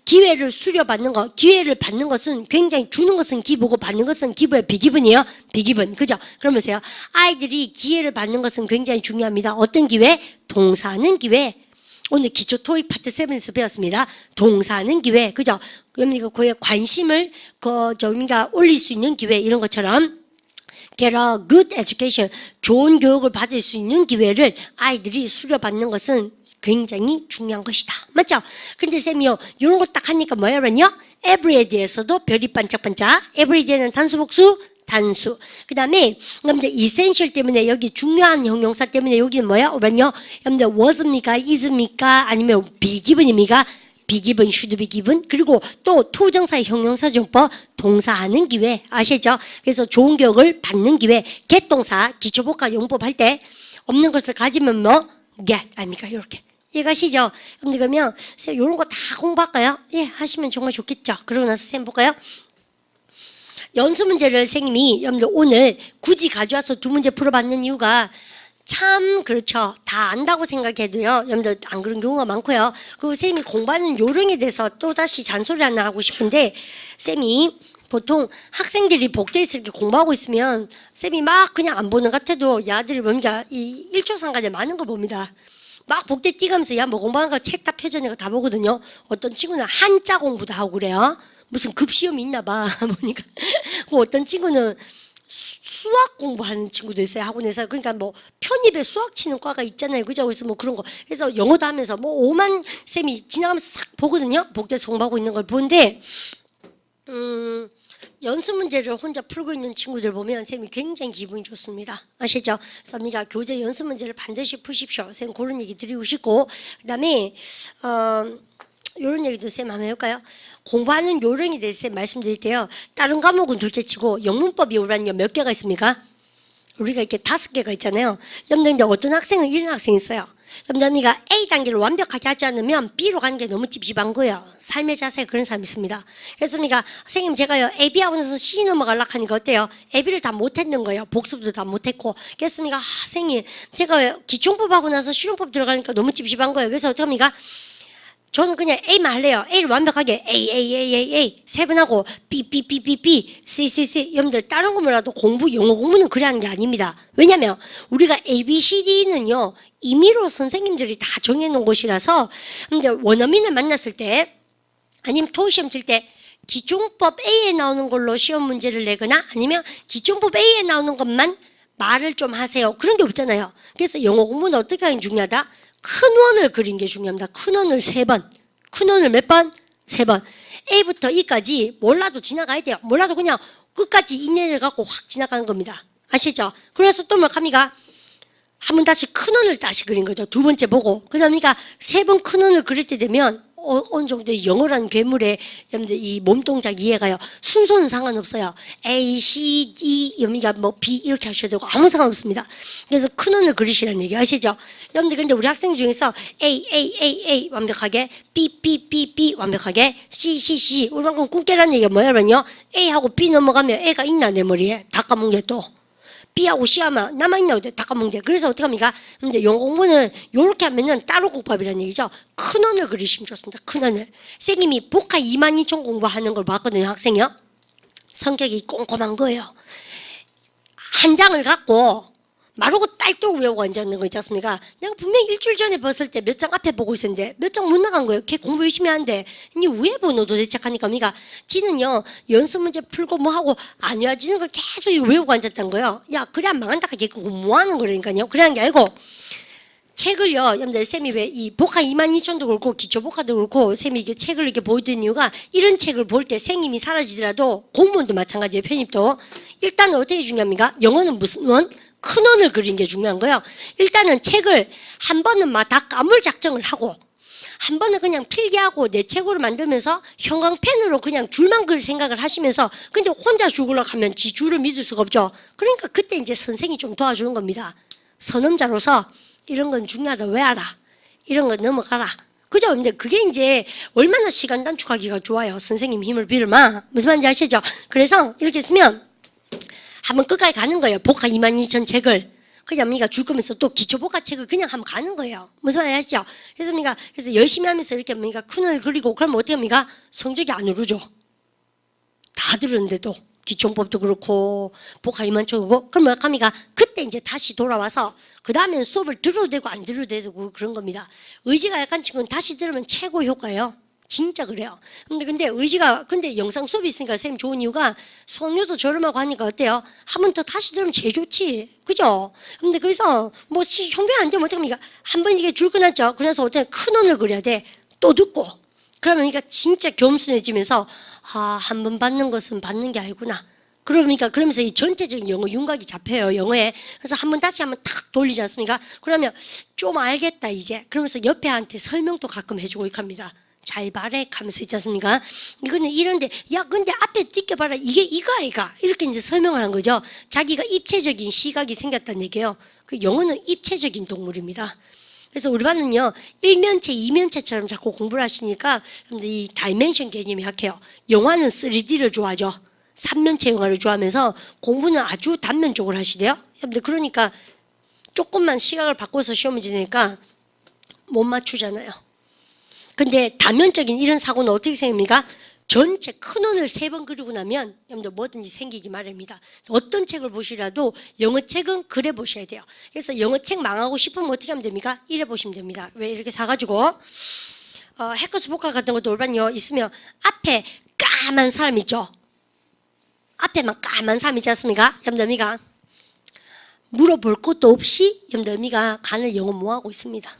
기회를 수료받는 거, 기회를 받는 것은 굉장히 주는 것은 기부고 받는 것은 기부의 be given이에요. be given. 그죠? 그러면서요. 아이들이 기회를 받는 것은 굉장히 중요합니다. 어떤 기회? 동사하는 기회. 오늘 기초 토익 파트 7에서 배웠습니다. 동사하는 기회. 그죠? 그러니까 그에 관심을 우리가 올릴 수 있는 기회 이런 것처럼 get a good education, 좋은 교육을 받을 수 있는 기회를 아이들이 수료받는 것은 굉장히 중요한 것이다. 맞죠? 그런데 쌤이요, 이런 거 딱 하니까 뭐야, 그러냐? every에 대해서도 별이 반짝반짝. every에는 단수, 복수, 단수. 그 다음에, 여러분들, essential 때문에 여기 중요한 형용사 때문에 여기는 뭐야? 그러냐? 여러분들, was입니까? is입니까? 아니면 be given입니까? be given, should be given. 그리고 또 투정사의 형용사정법 동사하는 기회 아시죠? 그래서 좋은 교육을 받는 기회. get 동사 기초복합 용법 할 때 없는 것을 가지면 뭐 get 아닙니까? 이렇게 이해가시죠? 그러면 쌤 이런 거 다 공부할까요? 예, 하시면 정말 좋겠죠. 그러고 나서 쌤 볼까요? 연수 문제를 선생님이 여러분들 오늘 굳이 가져와서 두 문제 풀어봤는 이유가 참 그렇죠. 다 안다고 생각해도요. 여러분들 안 그런 경우가 많고요. 그리고 쌤이 공부하는 요령에 대해서 또다시 잔소리 하나 하고 싶은데 쌤이 보통 학생들이 복도에서 이렇게 공부하고 있으면 쌤이 막 그냥 안 보는 것 같아도 야들이 뭡니까? 이 1초 상간에 많은 걸 봅니다. 막 복대 뛰가면서 야 뭐 공부하는 거 책 다 펴져 있는 거 다 보거든요. 어떤 친구는 한자 공부도 하고 그래요. 무슨 급시험이 있나 봐. 보니까. 어떤 친구는 수학 공부하는 친구도 있어요. 학원에서. 그러니까 뭐 편입에 수학 치는 과가 있잖아요. 그죠? 그래서 뭐 그런 거. 그래서 영어도 하면서 뭐 오만 쌤이 지나가면서 싹 보거든요. 복대에서 공부하고 있는 걸 보는데 연습 문제를 혼자 풀고 있는 친구들 보면 쌤이 굉장히 기분이 좋습니다. 아시죠? 그래서 우리가 교재 연습 문제를 반드시 푸십시오. 쌤 그런 얘기 드리고 싶고 그다음에 이런 얘기도 쌤 한번 해볼까요? 공부하는 요령에 대해서 쌤 말씀드릴게요. 다른 과목은 둘째치고 영문법이 우리는 몇 개가 있습니까? 우리가 이렇게 5개가 있잖아요. 여러분들 어떤 학생은 이런 학생이 있어요. 여러분들 A 단계를 완벽하게 하지 않으면 B로 가는 게 너무 찝찝한 거예요. 삶의 자세가 그런 사람이 있습니다. 그래서 선생님 제가요 A, B 하고 나서 C 넘어가려고 하니까 어때요? A, B를 다 못했는 거예요. 복습도 다 못했고. 그래서 선생님 제가 기초법 하고 나서 실용법 들어가니까 너무 찝찝한 거예요. 그래서 어떡합니까? 저는 그냥 A만 할래요. A를 완벽하게 A 세 번 하고 B C 여러분들 다른 거 몰라도 영어 공부는 그래 하는 게 아닙니다. 왜냐면 우리가 A, B, C, D는요 임의로 선생님들이 다 정해놓은 것이라서 여러분들 원어민을 만났을 때 아니면 토익 시험 칠 때 기종법 A에 나오는 걸로 시험 문제를 내거나 아니면 기종법 A에 나오는 것만 말을 좀 하세요. 그런 게 없잖아요. 그래서 영어 공부는 어떻게 하는 게 중요하다? 큰 원을 그린 게 중요합니다. 큰 원을 3번. 큰 원을 몇 번? 3번. A부터 E까지 몰라도 지나가야 돼요. 몰라도 그냥 끝까지 인내를 갖고 확 지나가는 겁니다. 아시죠? 그래서 또 뭐 합니까? 한 번 다시 큰 원을 다시 그린 거죠. 두 번째 보고. 그러니까 3번 큰 원을 그릴 때 되면 어느 정도의 영어라는 괴물의 이 몸동작 이해가요. 순서는 상관없어요. A, C, D, 뭐 B 이렇게 하셔도 되고 아무 상관없습니다. 그래서 큰 원을 그리시라는 얘기 아시죠? 여러분들 근데 우리 학생 중에서 A 완벽하게 B 완벽하게 C 우리만큼 꿈깨라는 얘기가 뭐냐면요. A하고 B 넘어가면 A가 있나 내 머리에 다 까먹은 게 또. B하고 C하면 남아있나 어때? 다 까먹는 게. 그래서 어떻게 합니까? 근데 영어 공부는 요렇게 하면은 따로 국밥이라는 얘기죠. 큰 원을 그리시면 좋습니다. 큰 원을. 선생님이 복화 22,000 공부하는 걸 봤거든요. 학생이요. 성격이 꼼꼼한 거예요. 한 장을 갖고 마르고 딸도록 외우고 앉아있는 거 있지 않습니까? 내가 분명히 일주일 전에 봤을 때 몇 장 앞에 보고 있었는데 몇 장 못 나간 거예요. 걔 공부 열심히 하는데 니 왜 보노 도대체 하니까 지는요 연습 문제 풀고 뭐 하고 안 외워지는 걸 계속 외우고 앉았던 거예요. 야 그래야 망한다 하게 뭐 하는 거라니까요. 그러는 게 아니고 책을요, 여러분들 쌤이 왜 이 복화 22,000도 그렇고 기초 복화도 그렇고 쌤이 이게 책을 이렇게 보여드린 이유가 이런 책을 볼 때 생님이 사라지더라도 공무원도 마찬가지예요. 편입도 일단은 어떻게 중요합니까? 영어는 무슨 원? 큰 원을 그린 게 중요한 거예요. 일단은 책을 한 번은 막 다 까물 작정을 하고 한 번은 그냥 필기하고 내 책으로 만들면서 형광펜으로 그냥 줄만 그릴 생각을 하시면서 근데 혼자 죽으려고 하면 지 줄을 믿을 수가 없죠. 그러니까 그때 이제 선생이 좀 도와주는 겁니다. 선험자로서 이런 건 중요하다. 왜 알아? 이런 건 넘어가라. 그죠? 근데 그게 이제 얼마나 시간 단축하기가 좋아요. 선생님 힘을 빌마. 무슨 말인지 아시죠? 그래서 이렇게 쓰면 한번 끝까지 가는 거예요. 복화 22,000 책을. 그냥 우리가 줄 거면서 또 기초복화책을 그냥 하면 가는 거예요. 무슨 말인지 아시죠? 그래서 우리가 그래서 열심히 하면서 이렇게 우리가 큰을 그리고 그러면 어떻게 합니까? 성적이 안 오르죠. 다 들었는데도 기초법도 그렇고 복화 이만저고 그러면 어떡합니까? 그때 이제 다시 돌아와서 그 다음에는 수업을 들어도 되고 안 들어도 되고 그런 겁니다. 의지가 약한 친구는 다시 들으면 최고 효과예요. 진짜 그래요. 근데 근데 영상 수업이 있으니까 선생님 좋은 이유가 수강료도 저렴하고 하니까 어때요? 한 번 더 다시 들으면 제일 좋지. 그죠? 근데 그래서 뭐 형편 안 되면 어떡합니까? 한 번 이게 줄 끊었죠. 그래서 어떻게 큰 원을 그려야 돼. 또 듣고. 그러면 그러니까 진짜 겸손해지면서 한 번 받는 것은 받는 게 아니구나. 그러면서 이 전체적인 영어 윤곽이 잡혀요, 영어에. 그래서 다시 한번 탁 돌리지 않습니까? 그러면 좀 알겠다, 이제. 그러면서 옆에한테 설명도 가끔 해주고 이렇게 합니다. 잘 말해 하면서 있지 않습니까? 근데 이런데 근데 앞에 띄켜봐라 이게 이거 아이가 이렇게 이제 설명을 한 거죠. 자기가 입체적인 시각이 생겼다는 얘기예요. 그 영어는 입체적인 동물입니다. 그래서 우리 반은요 1면체, 2면체처럼 자꾸 공부를 하시니까 이 다이멘션 개념이 약해요. 영화는 3D를 좋아하죠. 3면체 영화를 좋아하면서 공부는 아주 단면적으로 하시대요. 그러니까 조금만 시각을 바꿔서 시험을 지내니까 못 맞추잖아요. 근데 단면적인 이런 사고는 어떻게 생깁니까? 전체 큰 원을 3번 그리고 나면 여러분들 뭐든지 생기기 마련입니다. 어떤 책을 보시라도 영어책은 그래 보셔야 돼요. 그래서 영어책 망하고 싶으면 어떻게 하면 됩니까? 이래 보시면 됩니다. 왜 이렇게 사가지고 해커스 복화 같은 것도 올반요 있으면 앞에 까만 사람 있죠? 앞에만 까만 사람 있지 않습니까? 여러분들 물어볼 것도 없이 여러분들 간을 영어 뭐하고 있습니다.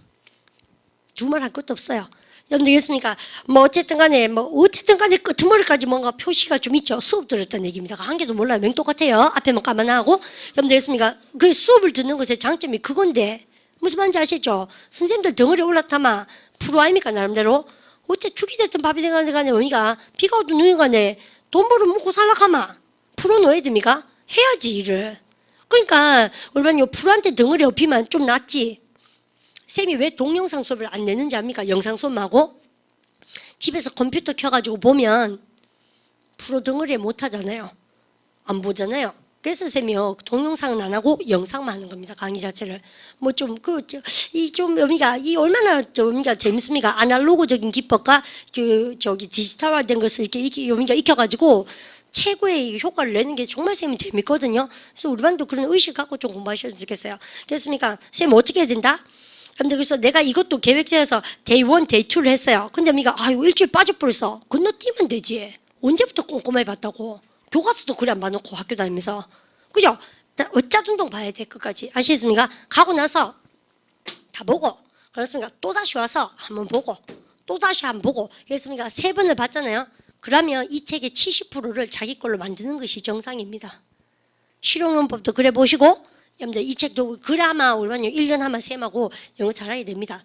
두말할 것도 없어요. 여러분들 이겠습니까? 어쨌든 간에 끄트머리까지 뭔가 표시가 좀 있죠. 수업 들었다는 얘기입니다. 한 개도 몰라요. 맹 똑같아요. 앞에만 까만하고. 여러분들 이겠습니까? 그 수업을 듣는 것의 장점이 그건데 무슨 말인지 아시죠? 선생님들 덩어리 올라타마 프로 아닙니까 나름대로? 어째 죽이 됐든 밥이 되든 간에 비가 오든 눈이 간에 돈 벌어 먹고 살라카마 프로 넣어야 됩니까? 해야지 일을. 그러니까 우리 프로한테 덩어리 업히면 좀 낫지. 쌤이 왜 동영상 수업을 안 내는지 압니까? 영상 수업하고 집에서 컴퓨터 켜가지고 보면 프로 덩어리에 못 하잖아요. 안 보잖아요. 그래서 쌤이요 동영상은 안 하고 영상만 하는 겁니다. 강의 자체를 이 얼마나 재밌습니까? 아날로그적인 기법과 디지털화된 것을 이렇게 익혀가지고 최고의 효과를 내는 게 정말 쌤이 재밌거든요. 그래서 우리 반도 그런 의식 갖고 좀 공부하셔도 좋겠어요. 그렇습니까? 쌤 어떻게 해야 된다? 근데 그래서 내가 이것도 계획 세워서 데이 1, 데이 2를 했어요. 근데 이거 일주일 빠져버렸어. 건너뛰면 되지. 언제부터 꼼꼼하게 봤다고. 교과서도 그래 안 봐놓고 학교 다니면서. 그죠? 어짜둥둥 봐야 돼 끝까지. 아시겠습니까? 가고 나서 다 보고 그렇습니까? 또다시 와서 한번 보고 또다시 한번 보고 그랬습니까? 3번을 봤잖아요. 그러면 이 책의 70%를 자기 걸로 만드는 것이 정상입니다. 실용용법도 그래 보시고 여러분들 이 책도 그라마 우리반요 1년 하면 쌤하고 영어 잘하게 됩니다.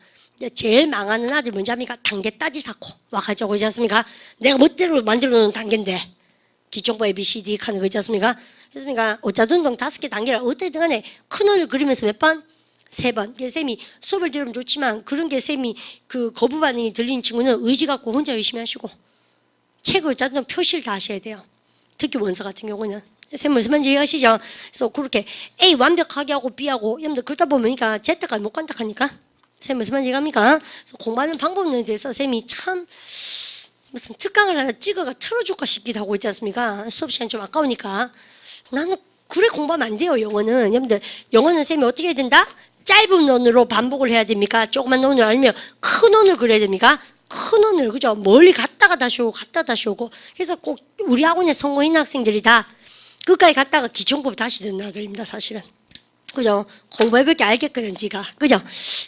제일 망하는 아들 뭔지 압니까? 단계 따지 사고 와가지고 오지 않습니까? 내가 멋대로 만들어 놓은 단계인데 기초부 ABCD 하는 거 있지 않습니까? 그렇습니까? 어짜둔동 5개 단계를 어떻게든 간에 큰 원을 그리면서 몇 번? 3번. 쌤이 수업을 들으면 좋지만 그런 게 쌤이 거부 반응이 들리는 친구는 의지 갖고 혼자 열심히 하시고 책을 어짜둔동 표시를 다 하셔야 돼요. 특히 원서 같은 경우는. 쌤 무슨 말인지 이해하시죠? 그래서 그렇게 A 완벽하게 하고 B하고 여러분들 그러다 보니까 Z까지 못 간다 하니까 쌤 무슨 말인지 이해합니까? 그래서 공부하는 방법에 대해서 쌤이 참 무슨 특강을 하나 찍어가 틀어줄까 싶기도 하고 있지 않습니까? 수업 시간 좀 아까우니까 나는 그래 공부하면 안 돼요. 영어는 여러분들 영어는 쌤이 어떻게 해야 된다? 짧은 원으로 반복을 해야 됩니까? 조그만 원으로 아니면 큰 원을 그려야 됩니까? 큰 원을 그죠? 멀리 갔다가 다시 오고 갔다 다시 오고 그래서 꼭 우리 학원에 성공했는 학생들이 다 끝까지 갔다가 기초공부 다시 듣는 아들입니다, 사실은. 그죠? 공부해볼 게 알겠거든, 지가. 그죠?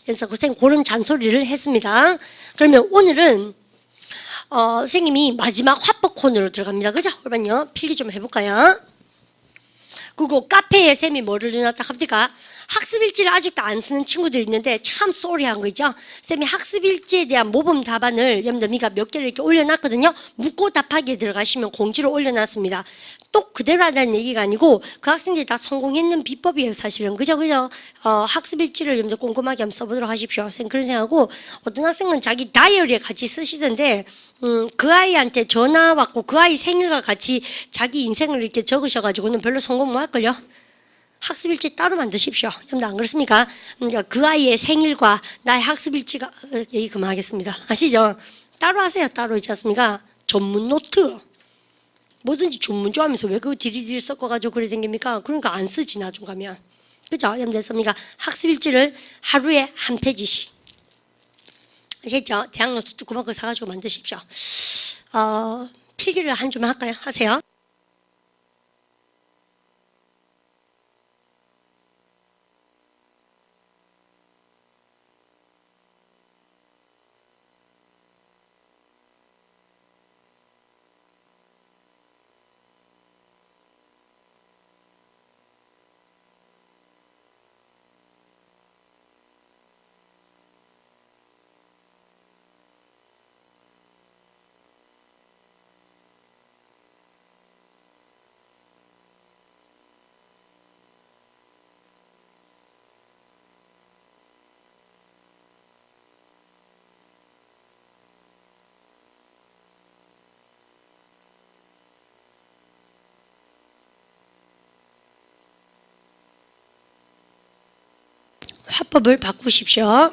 그래서 선생님 그런 잔소리를 했습니다. 그러면 오늘은, 선생님이 마지막 화법 코너로 들어갑니다. 그죠? 그러면요, 필기 좀 해볼까요? 그리고 카페에 쌤이 뭐를 넣어놨다 합니까? 학습일지를 아직도 안 쓰는 친구들이 있는데 참 쏘리한 거 있죠? 쌤이 학습일지에 대한 모범 답안을 여러분들 몇 개를 이렇게 올려놨거든요. 묻고 답하기에 들어가시면 공지를 올려놨습니다. 또 그대로 하다는 얘기가 아니고 그 학생들이 다 성공했는 비법이에요, 사실은. 그죠? 학습일지를 여러분들 꼼꼼하게 한번 써보도록 하십시오. 쌤 그런 생각하고 어떤 학생은 자기 다이어리에 같이 쓰시던데 그 아이한테 전화 왔고 그 아이 생일과 같이 자기 인생을 이렇게 적으셔가지고는 별로 성공 못 할걸요? 학습일지 따로 만드십시오. 여러분들 안 그렇습니까? 그 아이의 생일과 나의 학습일지가 얘기 그만하겠습니다. 아시죠? 따로 하세요. 따로 있지 않습니까? 전문 노트. 뭐든지 전문 좋아하면서 왜 그거 디디디 섞어가지고 그래 댕깁니까? 그러니까 안 쓰지 나중 가면. 그죠? 여러분들 됐습니까? 학습일지를 하루에 한 페이지씩. 아시죠? 대학 노트 조그만 거 사가지고 만드십시오. 필기를 한 주만 할까요? 하세요. 화법을 바꾸십시오.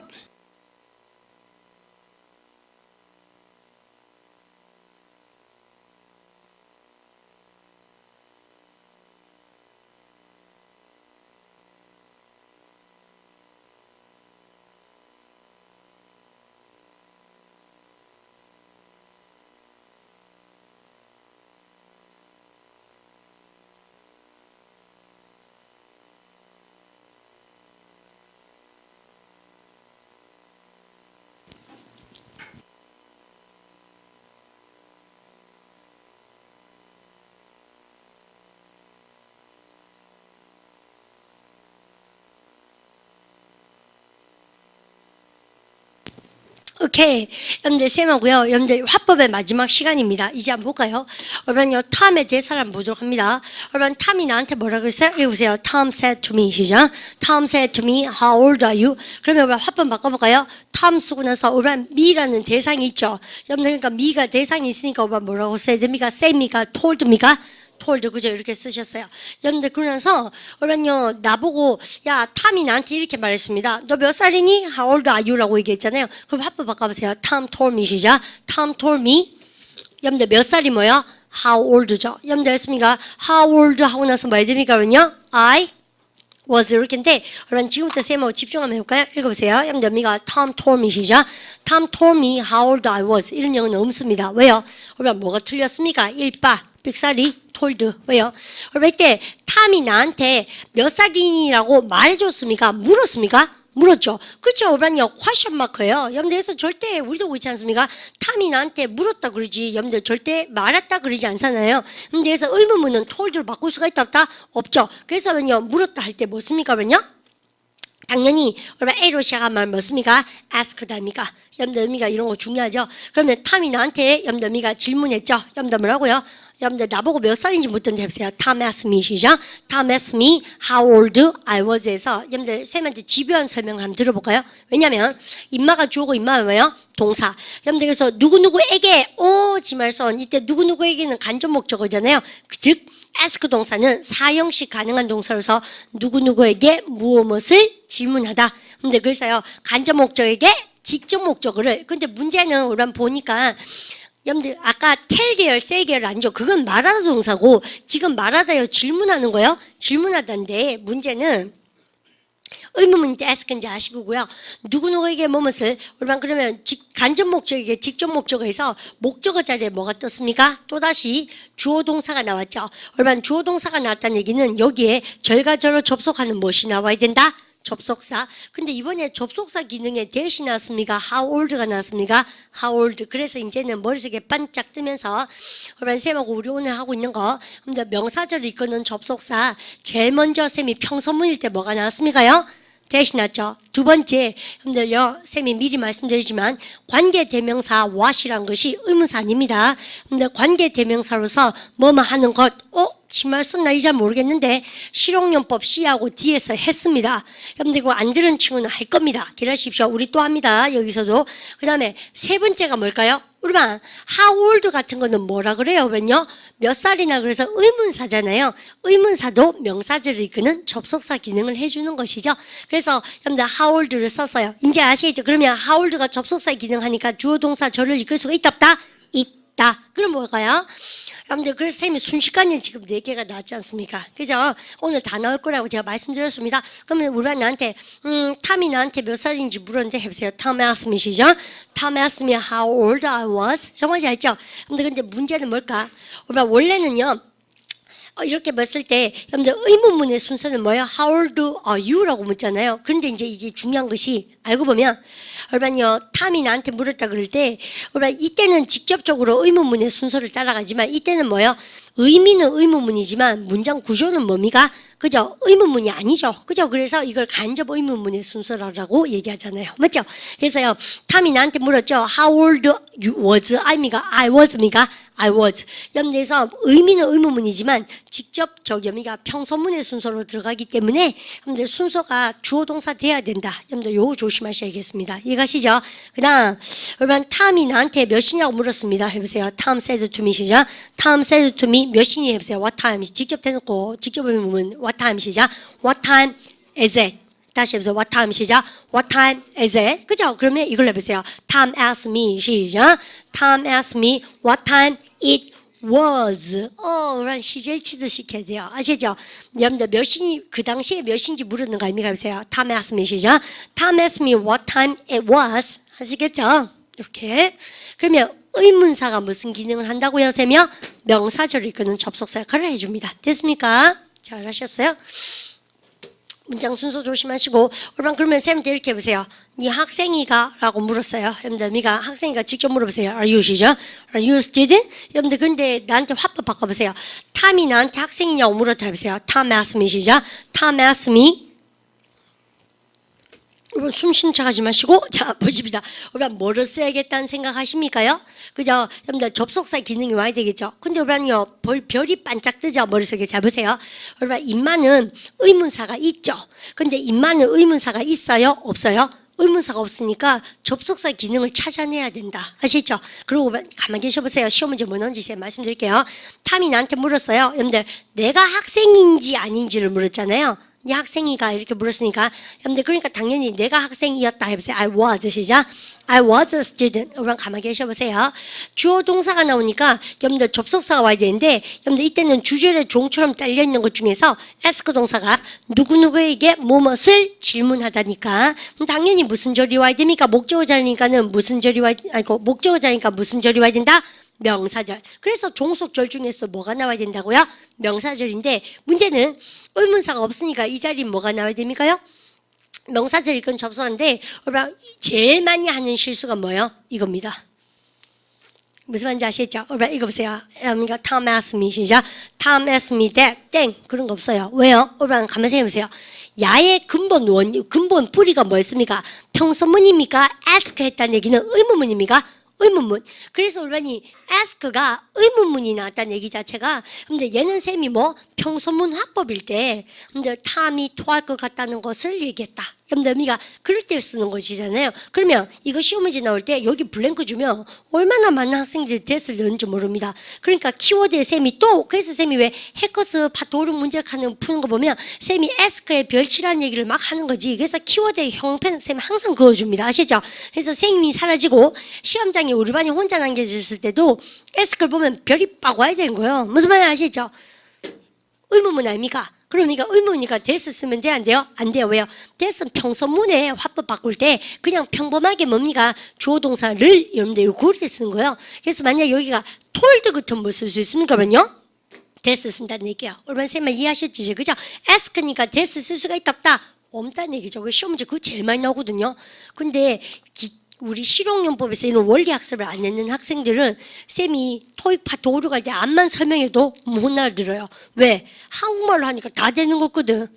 오케이. 여러분들 쌤하고요. 여러분들 화법의 마지막 시간입니다. 이제 한번 볼까요? 여러분요, 탐에 대해서 한번 보도록 합니다. 여러분, 탐이 나한테 뭐라 그랬어요? 여기 보세요. Tom said to me. 시작. Tom said to me, how old are you? 그러면 여러분 화법 바꿔볼까요? Tom 쓰고 나서 여러분 me라는 대상이 있죠. 여러분들 그러니까 me가 대상이 있으니까 여러분 뭐라고 써야 됩니까? say입니까? told입니까? told 그죠? 이렇게 쓰셨어요. 여러분들 그러면서 여러분요 나보고 야 탐이 나한테 이렇게 말했습니다. 너 몇 살이니? How old are you? 라고 얘기했잖아요. 그럼 화법 바꿔보세요. Tom told me 시작. Tom told me. 여러분들 몇 살이 뭐야? How old죠. 여러분들 했습니까? How old 하고 나서 뭐 해야 됩니까? 그러면요 I was 이렇게인데 여러분 지금부터 쌤하고 집중 한번 해볼까요? 읽어보세요. 여러분들 언니가 Tom told me 시작. Tom told me how old I was. 이런 영어는 없습니다. 왜요? 여러분 뭐가 틀렸습니까? 1바 빅살이 told. 왜요? 여러분 이때 탐이 나한테 몇 살이라고 말해줬습니까? 물었습니까? 물었죠. 그렇죠. 여러분요 question mark예요. 여러분들 그래서 절대 우리도 그렇지 않습니까? 탐이 나한테 물었다 그러지. 여러분들 절대 말했다 그러지 않잖아요. 근데 그래서 의문문은 told로 바꿀 수가 있다 없다? 없죠. 그래서는요 물었다 할 때 뭐습니까? 그러면요 당연히 여러분 A로 시작한 말 뭐습니까? asked 아닙니까? 여러분들 의미가 이런 거 중요하죠. 그러면 탐이 나한테 여러분들 의미가 질문했죠. 여러분들 뭐라고요? 여러분들 나보고 몇 살인지 묻던데 해보세요. Tom asked me 시작. Tom asked me how old I was 해서 여러분들 쌤한테 집요한 설명을 한번 들어볼까요? 왜냐면 인마가 주어고 인마가 뭐예요? 동사. 여러분들 그래서 누구누구에게 오지 말선 이때 누구누구에게는 간접 목적어잖아요. 즉 ask 동사는 사형식 가능한 동사로서 누구누구에게 무엇을 질문하다. 근데 그래서요 간접 목적에게 직접 목적어를. 근데 문제는 우리가 보니까 여러분들 아까 tell 계열, say 계열 아니죠. 그건 말하다 동사고 지금 말하다요 질문하는 거예요. 질문하다인데 문제는 의문문인데 ask인지 아시고요. 누구누구에게 뭐뭇을 우리만 그러면 간접 목적에게 직접 목적어에서 목적어 자리에 뭐가 떴습니까? 또다시 주어 동사가 나왔죠. 우리만 주어 동사가 나왔다는 얘기는 여기에 절과 절을 접속하는 무엇이 나와야 된다? 접속사. 근데 이번에 접속사 기능에 대시 나왔습니까? How old가 나왔습니까? How old. 그래서 이제는 머릿속에 반짝 뜨면서 여러분 쌤하고 우리 오늘 하고 있는 거 근데 명사절을 이끄는 접속사 제일 먼저 쌤이 평서문일 때 뭐가 나왔습니까요? 대시 났죠. 두 번째, 여러분들요, 쌤이 미리 말씀드리지만 관계대명사 what이란 것이 의문사 아닙니다. 근데 관계대명사로서 뭐뭐 하는 것, 지말 썼나 이제 모르겠는데 실용용법 C하고 D에서 했습니다. 여러분들 이거 안 들은 친구는 할 겁니다. 기다리십시오. 우리 또 합니다. 여기서도. 그 다음에 세 번째가 뭘까요? 우리만 how old 같은 거는 뭐라 그래요? 그러면요 몇 살이나 그래서 의문사잖아요. 의문사도 명사절을 이끄는 접속사 기능을 해주는 것이죠. 그래서 여러분들 how old를 썼어요. 이제 아시겠죠? 그러면 how old가 접속사 기능하니까 주어 동사 절을 이끌 수가 있다 없다? 있다. 그럼 뭘까요? 여러분들 그래서 쌤이 순식간에 지금 4개가 나왔지 않습니까? 그죠? 오늘 다 나올 거라고 제가 말씀드렸습니다. 그러면 우리가 나한테 탐이 나한테 몇 살인지 물었는데 해보세요. Tom asked me 시죠? Tom asked me how old I was. 정말 잘했죠? 근데 문제는 뭘까? 우리가 원래는요 이렇게 묻을 때 여러분들 의문문의 순서는 뭐예요? How old are you? 라고 묻잖아요. 그런데 이제 이게 중요한 것이 알고 보면 여러분요 탐이 나한테 물었다 그럴 때 여러분 이때는 직접적으로 의문문의 순서를 따라가지만 이때는 뭐예요? 의미는 의문문이지만 문장 구조는 뭡니까? 그죠? 의문문이 아니죠. 그죠? 그래서 이걸 간접 의문문의 순서라고 얘기하잖아요. 맞죠? 그래서요 탐이 나한테 물었죠. How old was I was입니까? I was. 여러분들에서 의미는 의문문이지만 직접 저기가 평서문의 순서로 들어가기 때문에 여러분들 순서가 주어 동사 돼야 된다. 여러분들 요거 조심하셔야겠습니다. 이해가시죠? 그다음 여러분 탐이 나한테 몇 시냐고 물었습니다. 해보세요. Tom said to me 시작. Tom said to me 몇 시니 해보세요. What time? 직접 대놓고 직접 의문문 What time 시작. What time is it? 다시 해보세요. What time 시작. What time is it? 그죠? 그러면 이걸 해보세요. Tom asked me 시작. Tom asked me what time it was. 그런 시제를 취득시켜야 돼요. 아시죠? 여러분들 몇 시니 그 당시에 몇 시인지 물었는 거 아닙니까? 해보세요. Tom asked me 시작. Tom asked me what time it was. 아시겠죠? 이렇게. 그러면 의문사가 무슨 기능을 한다고요? 세며 명사절을 이끄는 접속사 역할을 해줍니다. 됐습니까? 잘하셨어요? 문장 순서 조심하시고 그러면 쌤한테 이렇게 해보세요. 네 학생이가? 라고 물었어요. 여러분들 학생이가 직접 물어보세요. Are you 시죠? Are you a student? 여러분들 근데 나한테 화법 바꿔보세요. 탐이 나한테 학생이냐고 물었다 해보세요. Tom asked me 시죠? Tom asked me 여러분 숨 신척하지 마시고 자 보십니다. 여러분 뭐를 써야겠다는 생각하십니까요? 그죠? 여러분들 접속사 기능이 와야 되겠죠. 근데 여러분요 별이 반짝 뜨죠. 머릿속에 잡으세요. 여러분 입만은 의문사가 있죠. 근데 입만은 의문사가 있어요? 없어요? 의문사가 없으니까 접속사 기능을 찾아내야 된다. 아시죠? 그리고 가만히 계셔보세요. 시험 문제 뭐 나온지 제가 말씀드릴게요. 탐이 나한테 물었어요. 여러분들 내가 학생인지 아닌지를 물었잖아요. 네 학생이가 이렇게 물었으니까 여러분들 그러니까 당연히 내가 학생이었다 해보세요. I was 시작. I was a student. 여러분 가만히 계셔보세요. 주어 동사가 나오니까 여러분들 접속사가 와야 되는데 여러분들 이때는 주절의 종처럼 딸려있는 것 중에서 ask 동사가 누구누구에게 무엇을 질문하다니까 당연히 무슨 절이 와야 됩니까? 목적어자니까는 무슨 절이 와야 아니고 목적어자니까 무슨 절이 와야 된다? 명사절. 그래서 종속절 중에서 뭐가 나와야 된다고요? 명사절인데 문제는 의문사가 없으니까 이 자리에 뭐가 나와야 됩니까요? 명사절 이건 접속사인데 제일 많이 하는 실수가 뭐예요? 이겁니다. 무슨 말인지 아시겠죠? 이거 보세요. 그러니까 Tom asked me 시작. Tom asked me that 땡 그런 거 없어요. 왜요? 가만히 생각해보세요. 야의 근본 뿌리가 뭐였습니까? 평서문입니까? ask 했다는 얘기는 의문문입니까? 의문문. 그래서 우리반이 ask가 의문문이 나왔다는 얘기 자체가 근데 얘는 쌤이 평소문 화법일 때 근데 탐이 토할 것 같다는 것을 얘기했다. 여러분들 의미가 그럴 때 쓰는 것이잖아요. 그러면 이거 시험 문제 나올 때 여기 블랭크 주면 얼마나 많은 학생들이 됐을 넣는지 모릅니다. 그러니까 키워드에 쌤이 또 그래서 쌤이 왜 해커스 도름 문제 푸는 거 보면 쌤이 ask에 별치라는 얘기를 막 하는 거지. 그래서 키워드의 형태는 쌤이 항상 그어줍니다. 아시죠? 그래서 쌤이 사라지고 시험장에 우리 반이 혼자 남겨졌을 때도 ask를 보면 별이 빡 와야 되는 거예요. 무슨 말인지 아시죠? 의문문 아닙니까? 그러니까 의문이니까 this 쓰면 돼? 안 돼요? 안 돼요. 왜요? this는 평서문에 화법 바꿀 때 그냥 평범하게 뭡니까? 주어 동사를 여러분들 요거를 쓰는 거예요. 그래서 만약 여기가 told 같은 뭐 쓸 수 있습니까? 그러면요? this 쓴다는 얘기예요. 얼마나 쌤만 이해하셨지? 그죠? ask니까 this 쓸 수가 있다 없다? 없다는 얘기죠. 시험 문제 그거 제일 많이 나오거든요. 근데 우리 실용용법에서 이런 원리 학습을 안 했는 학생들은 쌤이 토익 파트 오르갈 때 앞만 설명해도 못 알아들어요. 왜? 한국말로 하니까 다 되는 거거든.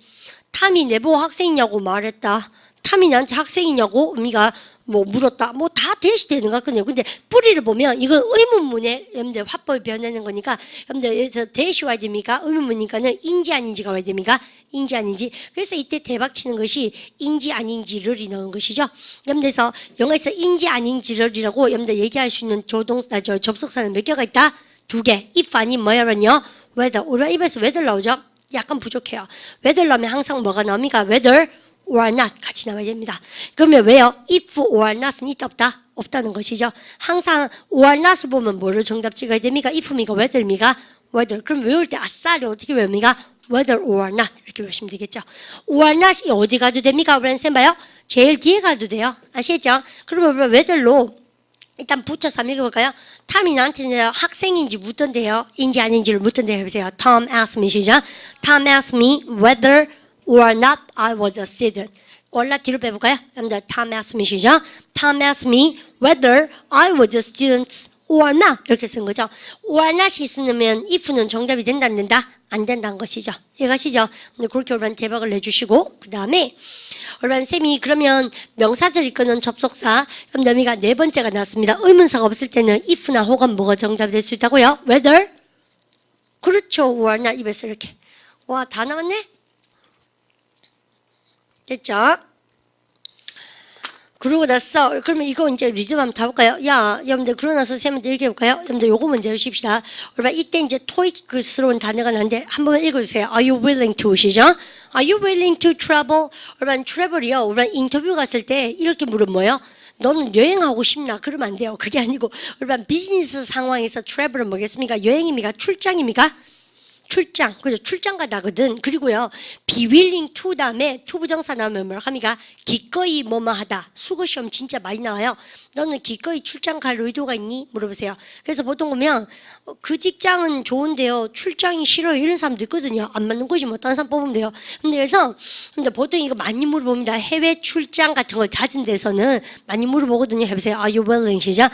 탐이 내보고 학생이냐고 말했다. 탐이 나한테 학생이냐고 우리가 뭐 물었다. 뭐 다 대시되는 것 같거든요. 근데 뿌리를 보면 이거 의문문에 여러분들 화법을 변하는 거니까 여러분들 여기서 대시 와야 됩니까? 의문문이니까는 인지 아닌지가 와야 됩니까? 인지 아닌지. 그래서 이때 대박 치는 것이 인지 아닌지를이 나온 것이죠. 여러분들서 영어에서 인지 아닌지를이라고 여러분들 얘기할 수 있는 접속사는 몇 개가 있다? 2개. if 아닌 뭐야면요? whether. 우리가 입에서 whether 나오죠? 약간 부족해요. whether 나오면 항상 뭐가 나옵니까? whether or not 같이 나와야 됩니다. 그러면 왜요? if or not은 있다 없다? 없다는 것이죠. 항상 or not을 보면 뭐를 정답 찍어야 됩니까? if입니까? whether입니까? whether. 그럼 외울 때 아싸리 어떻게 외웁니까? whether or not 이렇게 외우시면 되겠죠. or not이 어디 가도 됩니까? 우리는 쌤봐요. 제일 뒤에 가도 돼요. 아시겠죠? 그러면 whether로 일단 붙여서 한번 읽어볼까요? 탐이 나한테 학생인지 묻던데요. 인지 아닌지를 묻던데요. 해보세요. Tom asked me 시작. Tom asked me whether or not I was a student. 올라 뒤로 빼볼까요? Tom asked me 시작. Tom asked me whether I was a student or not. 이렇게 쓴 거죠. or not이 있으면 if는 정답이 된다 안 된다? 안 된다는 것이죠. 이해가시죠? 그렇게 여러분 대박을 내주시고 그 다음에 여러분 쌤이 그러면 명사절 이끄는 접속사 여러분가 네 번째가 나왔습니다. 의문사가 없을 때는 if나 혹은 뭐가 정답이 될 수 있다고요? whether 그렇죠. or not 입에서 이렇게 와 다 나왔네? 됐죠? 그러고 나서 그러면 이거 이제 리듬 한번 타볼까요? 야, 여러분들 그러고 나서 쌤한테 이렇게 해볼까요? 여러분들 요거 먼저 해주십시다. 여러분 이때 이제 토익스러운 단어가 나는데 한번 읽어주세요. Are you willing to 시죠? Are you willing to travel? 여러분 travel이요. 여러분 인터뷰 갔을 때 이렇게 물으면 뭐예요? 너는 여행하고 싶나? 그러면 안 돼요. 그게 아니고 여러분 비즈니스 상황에서 travel은 뭐겠습니까? 여행입니까? 출장입니까? 출장, 그죠? 출장 가다거든. 그리고요, be willing to 다음에 to 부정사 나오면 뭐라 합니까? 기꺼이 뭐뭐 하다. 수거 시험 진짜 많이 나와요. 너는 기꺼이 출장 갈 의도가 있니? 물어보세요. 그래서 보통 보면 그 직장은 좋은데요, 출장이 싫어요. 이런 사람도 있거든요. 안 맞는 거지 뭐 다른 사람 뽑으면 돼요. 근데 보통 이거 많이 물어봅니다. 해외 출장 같은 거 잦은 데서는 많이 물어보거든요. 해보세요. Are you willing? 시작.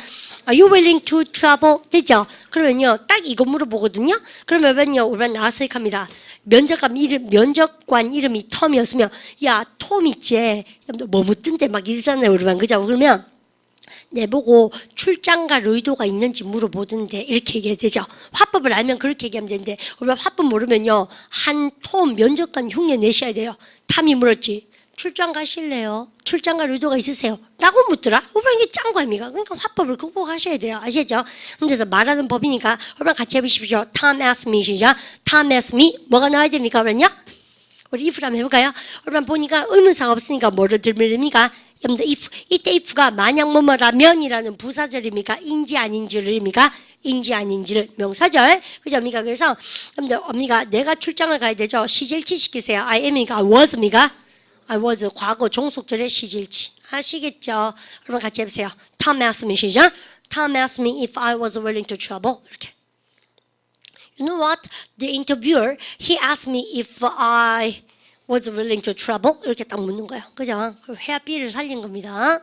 Are you willing to travel? 됐죠? 그러면요, 딱 이거 물어보거든요. 그러면요, 우리가 나와서 합니다. 면접관 이름이 톰이었으면 야, 톰 있지? 뭐 묻던데 막 이러잖아요. 우리만 그죠? 그러면 내보고 출장 갈 의도가 있는지 물어보던데 이렇게 얘기해야 되죠. 화법을 알면 그렇게 얘기하면 되는데 우리가 화법 모르면요, 한 톰 면접관 흉내 내셔야 돼요. 탐이 물었지. 출장 가실래요? 출장 갈 의도가 있으세요? 라고 묻더라? 오빠 이게 짠 거 아닙니까? 그러니까 화법을 극복하셔야 돼요. 아시겠죠? 그래서 말하는 법이니까 오빠 같이 해보십시오. Tom asked me 시작. Tom asked me 뭐가 나와야 됩니까? 그러냐? 우리 if를 한번 해볼까요? 오빠 보니까 의문사가 없으니까 뭐를 들면 됩니까? 여러분들 if, 이때 if가 만약 뭐뭐라면이라는 부사절입니까? 인지 아닌지를입니까? 인지 아닌지를 명사절. 그죠? 엄니까? 그래서 여러분들 엄니가 내가 출장을 가야 되죠? 시제일치 시키세요. I am이니까 I was입니까? I was 과거 종속절의 시제일치. 아시겠죠? 여러분 같이 해보세요. Tom asked me 시작. Tom asked me if I was willing to travel. 이렇게. You know what? The interviewer, he asked me if I was willing to travel. 이렇게 딱 묻는 거예요. 그죠? 회화비를 살린 겁니다.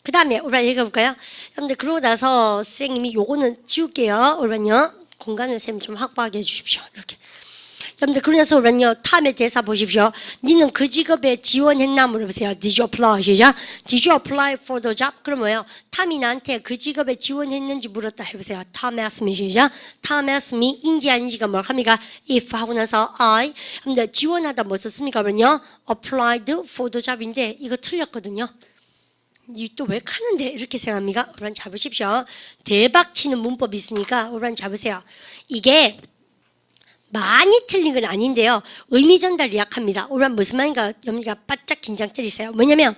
그 다음에 우리 읽어볼까요? 여러분들 그러고 나서 선생님이 요거는 지울게요. 우리는요 공간을 쌤 좀 확보하게 해주십시오. 이렇게. 여러분들 그러면서 우리는요 탐의 대사 보십시오. 니는 그 직업에 지원했나 물어보세요. Did you apply? 시작. Did you apply for the job? 그럼 뭐예요? 탐이 나한테 그 직업에 지원했는지 물었다 해보세요. Tom asked me 시작. Tom asked me 인지 아닌지가 뭘 합니까? If 하고 나서 I. 근데 지원하다 뭐 썼습니까? 그러면요 applied for the job인데 이거 틀렸거든요. 이 또 왜 카는데 이렇게 생각합니까? 우리 잘 보십시오. 대박 치는 문법이 있으니까 우리 잘 보세요. 이게 많이 틀린 건 아닌데요. 의미 전달이 약합니다. 우리 무슨 말인가 여러분가 바짝 긴장 때리세요. 뭐냐면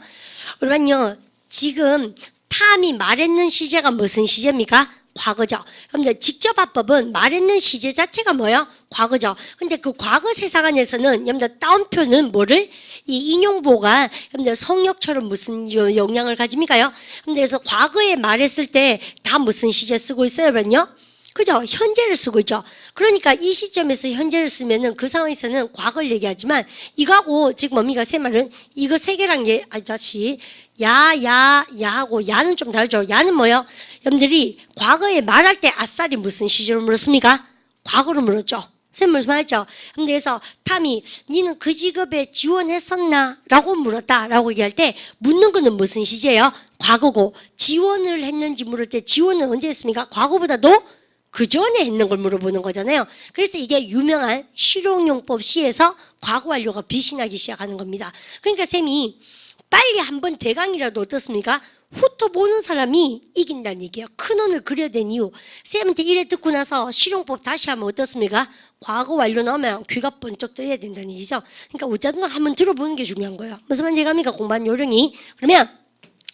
우리는요 지금 탐이 말했는 시제가 무슨 시제입니까? 과거죠. 그런데 직접 화법은 말했는 시제 자체가 뭐예요? 과거죠. 근데 그 과거 세상 안에서는 여러분들 따옴표는 뭐를? 이 인용보가 여러분들 성역처럼 무슨 영향을 가집니까요? 그래서 과거에 말했을 때 다 무슨 시제 쓰고 있어요, 여러분요? 그죠? 현재를 쓰고 있죠. 그러니까 이 시점에서 현재를 쓰면은 그 상황에서는 과거를 얘기하지만 이거하고 지금 뭡니까? 세 말은 이거 세 개랑 다시 야하고 야는 좀 다르죠. 야는 뭐예요? 여러분들이 과거에 말할 때 아싸리 무슨 시제로 물었습니까? 과거로 물었죠. 쌤 무슨 말이죠? 그래서 탐이 니는 그 직업에 지원했었나? 라고 물었다 라고 얘기할 때 묻는 거는 무슨 시제예요? 과거고 지원을 했는지 물을 때 지원은 언제 했습니까? 과거보다도 그 전에 했는 걸 물어보는 거잖아요. 그래서 이게 유명한 실용용법 시에서 과거 완료가 비신하기 시작하는 겁니다. 그러니까 쌤이 빨리 한번 대강이라도 어떻습니까? 훑어보는 사람이 이긴다는 얘기예요. 큰 원을 그려야 된 이유. 쌤한테 이래 듣고 나서 실용법 다시 하면 어떻습니까? 과거 완료 나오면 귀가 번쩍 떠야 된다는 얘기죠. 그러니까 어쨌든 한번 들어보는 게 중요한 거예요. 무슨 말인지 갑니까? 공부한 요령이. 그러면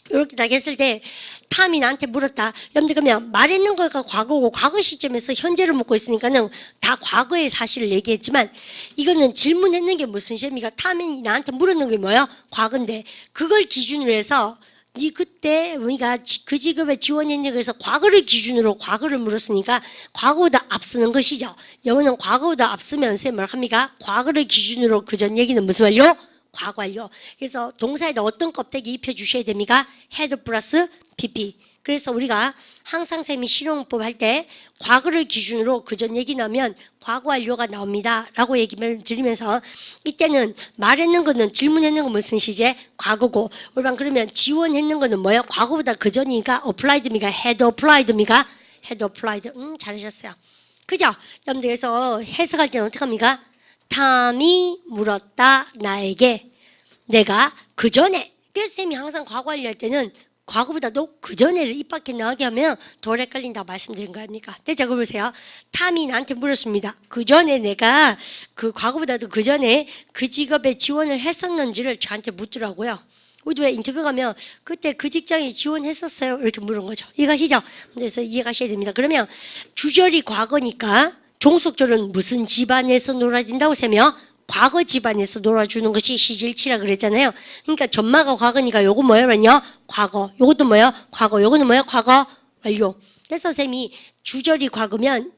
이렇게 딱 했을 때 탐이 나한테 물었다. 여러분들 그러면 말했는 거가 과거고 과거 시점에서 현재를 묻고 있으니까는 다 과거의 사실을 얘기했지만 이거는 질문했는 게 무슨 시입니까? 탐이 나한테 물었는 게 뭐예요? 과거인데 그걸 기준으로 해서 니 그때 우리가 그 직업에 지원했냐 그래서 과거를 기준으로 과거를 물었으니까 과거보다 앞서는 것이죠. 영어는 과거보다 앞서면 쌤 뭘 합니까? 과거를 기준으로 그 전 얘기는 무슨 완료? 과거 완료. 그래서 동사에다 어떤 껍데기 입혀 주셔야 됩니까? had 플러스 pp. 그래서 우리가 항상 쌤이 실용법 할 때 과거를 기준으로 그 전 얘기 나오면 과거 완료가 나옵니다 라고 얘기를 드리면서 이때는 말했는 거는 질문했는 건 무슨 시제? 과거고 우리가 그러면 지원했는 거는 뭐예요? 과거보다 그 전이니까 applied입니까? had applied입니까? had applied. 잘하셨어요. 그죠? 여러분들 그래서 해석할 때는 어떻게 합니까? 탐이 물었다 나에게 내가 그 전에. 그래서 쌤이 항상 과거 완료할 때는 과거보다도 그 전에를 입 밖에 나가게 하면 더 헷갈린다고 말씀드린 거 아닙니까? 자, 그거 보세요. 탐이 나한테 물었습니다. 그 전에 내가 그 과거보다도 그 전에 그 직업에 지원을 했었는지를 저한테 묻더라고요. 우리도 왜 인터뷰 가면 그때 그 직장에 지원했었어요? 이렇게 물은 거죠. 이해가시죠? 그래서 이해가셔야 됩니다. 그러면 주절이 과거니까 종속절은 무슨 집안에서 놀아야 된다고 세며 과거 집안에서 놀아주는 것이 시질치라 그랬잖아요. 그러니까 전마가 과거니까 요거 뭐예요? 과거. 요것도 뭐예요? 과거. 요거는 뭐예요? 과거 완료. 그래서 쌤이 주절이 과거면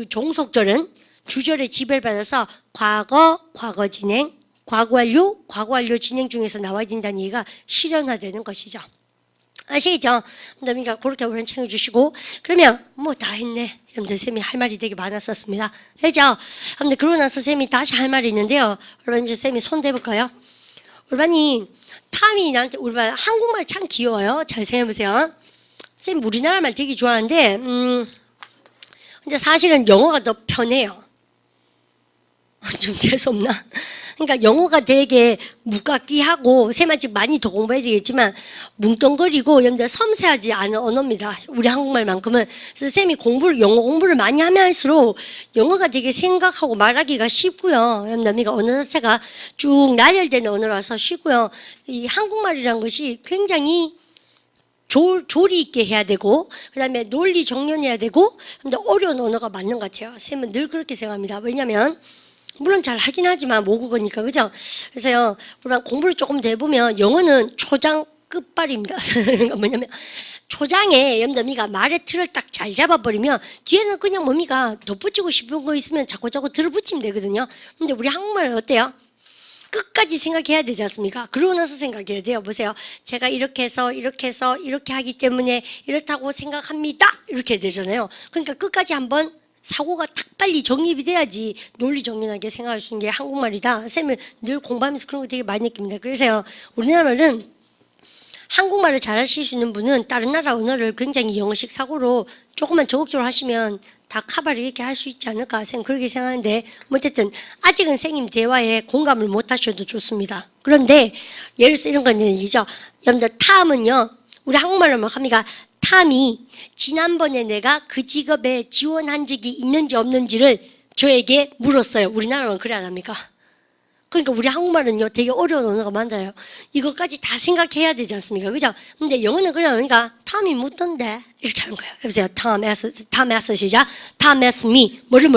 종속절은 주절의 지배를 받아서 과거, 과거 진행, 과거 완료 진행 중에서 나와야 된다는 얘기가 실현화되는 것이죠. 아시겠죠? 그러니까 그렇게 오늘 챙겨주시고 그러면 뭐 다 했네. 여러분들 쌤이 할 말이 되게 많았었습니다. 되죠? 여러분들 그러고 나서 쌤이 다시 할 말이 있는데요. 여러분 이제 쌤이 손 대볼까요? 우리반이 탐이 나한테 우리반 한국말 참 귀여워요. 잘 생각해보세요. 쌤 우리나라 말 되게 좋아하는데 근데 사실은 영어가 더 편해요. 좀 재수없나? 그러니까 영어가 되게 무각기하고 쌤 아직 많이 더 공부해야 되겠지만 뭉뚱거리고 여러분들 섬세하지 않은 언어입니다. 우리 한국말만큼은. 그래서 쌤이 영어 공부를 많이 하면 할수록 영어가 되게 생각하고 말하기가 쉽고요. 여러분들 언어 자체가 쭉 나열되는 언어라서 쉽고요. 이 한국말이라는 것이 굉장히 조리 있게 해야 되고 그다음에 논리 정연해야 되고 근데 어려운 언어가 맞는 것 같아요. 쌤은 늘 그렇게 생각합니다. 왜냐하면 물론 잘 하긴 하지만 모국어니까 그죠? 그래서요 우리가 공부를 조금 더 해보면 영어는 초장 끝발입니다. 뭐냐면 초장에 여러분들 말의 틀을 딱 잘 잡아버리면 뒤에는 그냥 뭡니까 덧붙이고 싶은 거 있으면 자꾸 들어붙이면 되거든요. 근데 우리 한국말은 어때요? 끝까지 생각해야 되지 않습니까? 그러고 나서 생각해야 돼요. 보세요. 제가 이렇게 해서 이렇게 하기 때문에 이렇다고 생각합니다. 이렇게 되잖아요. 그러니까 끝까지 한번 사고가 탁 빨리 정립이 돼야지 논리 정연하게 생각할 수 있는 게 한국말이다. 쌤을 늘 공부하면서 그런 거 되게 많이 느낍니다. 그래서요 우리나라 말은 한국말을 잘하실 수 있는 분은 다른 나라 언어를 굉장히 영어식 사고로 조금만 적극적으로 하시면 다 카바를 이렇게 할 수 있지 않을까 쌤 그렇게 생각하는데 어쨌든 아직은 쌤님 대화에 공감을 못 하셔도 좋습니다. 그런데 예를 들어서 이런 건 얘기죠. 여러분들 탐은요 우리 한국말로 뭐 합니까? 탐이 지난번에 내가 그 직업에 지원한 적이 있는지 없는지를 저에게 물었어요. 우리나라는 그래 안 합니까? 그러니까 우리 한국말은요 되게 어려운 언어가 많아요. 이것까지 다 생각해야 되지 않습니까? 그죠? 근데 영어는 그러니까 탐이 묻던데 이렇게 하는 거예요. 여보세요. Tom asked 시작. Tom asked me 뭐를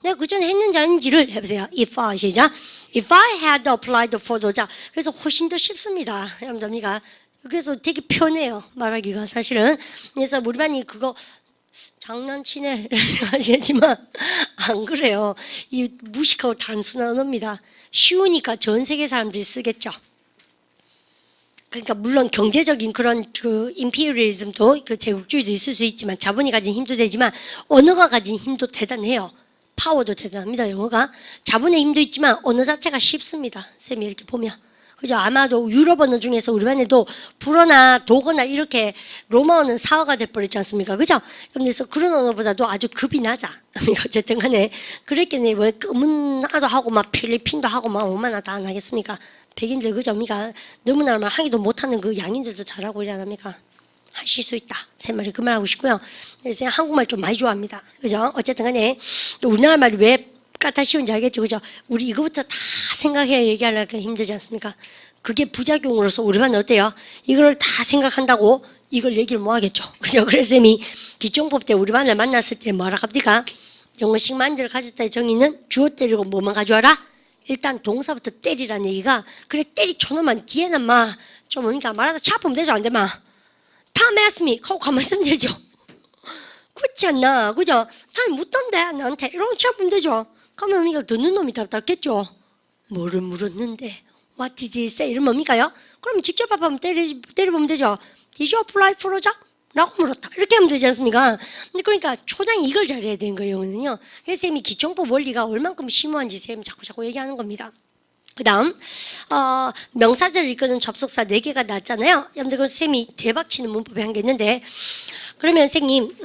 내가 그 전에 했는지 아닌지를 해보세요. If I 시작. If I had applied for the job. 그래서 훨씬 더 쉽습니다. 여러분들 그래서 되게 편해요. 말하기가 사실은. 그래서 우리 반이 그거 장난치네 이렇게 생각하시겠지만 안 그래요. 이 무식하고 단순한 언어입니다. 쉬우니까 전 세계 사람들이 쓰겠죠. 그러니까 물론 경제적인 그런 그 임피리얼리즘도 그 제국주의도 있을 수 있지만 자본이 가진 힘도 되지만 언어가 가진 힘도 대단해요. 파워도 대단합니다. 영어가 자본의 힘도 있지만 언어 자체가 쉽습니다. 쌤이 이렇게 보면 그죠? 아마도 유럽 언어 중에서 우리 반에도 불어나 독어나 이렇게 로마어는 사어가 돼버렸지 않습니까? 그죠? 그래서 그런 언어보다도 아주 급이 낮아. 어쨌든 간에 그랬겠네. 뭐 검은아도 하고 막 필리핀도 하고 막 얼마나 다 안 하겠습니까? 백인들 그죠? 그러니까 너무나 말 하기도 못하는 그 양인들도 잘하고 이러니까 하실 수 있다. 세 말이 그 말하고 싶고요. 그래서 한국말 좀 많이 좋아합니다. 그죠? 어쨌든 간에 우리나라 말이 왜 까다시운지 알겠죠? 그죠? 우리 이거부터 다 생각해야 얘기하려니까 힘들지 않습니까? 그게 부작용으로서 우리 반은 어때요? 이걸 다 생각한다고 이걸 얘기를 못 하겠죠? 그죠? 그래서 쌤이 기종법 때 우리 반을 만났을 때 뭐라 합니까? 영어식 만들 가졌다의 정의는 주어 때리고 뭐만 가져와라? 일단 동사부터 때리라는 얘기가 그래 때리쳐놓으면 뒤에는 좀 그러니까 말하다 차프면 되죠? 안 돼? Tom asked me 하고 가만히 있으면 되죠? 그렇지 않나? 그죠? Tom 묻던데 나한테 이러고 차프면 되죠? 그러면 뭡니까? 듣는 놈이 답답겠죠? 뭐를 물었는데 What did he say? 이런 뭡니까요? 그럼 직접 한번 때려보면 되죠? Did you apply for a job? 라고 물었다. 이렇게 하면 되지 않습니까? 근데 그러니까 초장이 이걸 잘해야 되는 거예요. 영어는요. 그래서 쌤이 기총법 원리가 얼만큼 심오한지 쌤이 자꾸 얘기하는 겁니다. 그 다음 명사절을 이끄는 접속사 4개가 나왔잖아요. 여러분들 그 쌤이 대박치는 문법이 한 게 있는데 그러면 선생님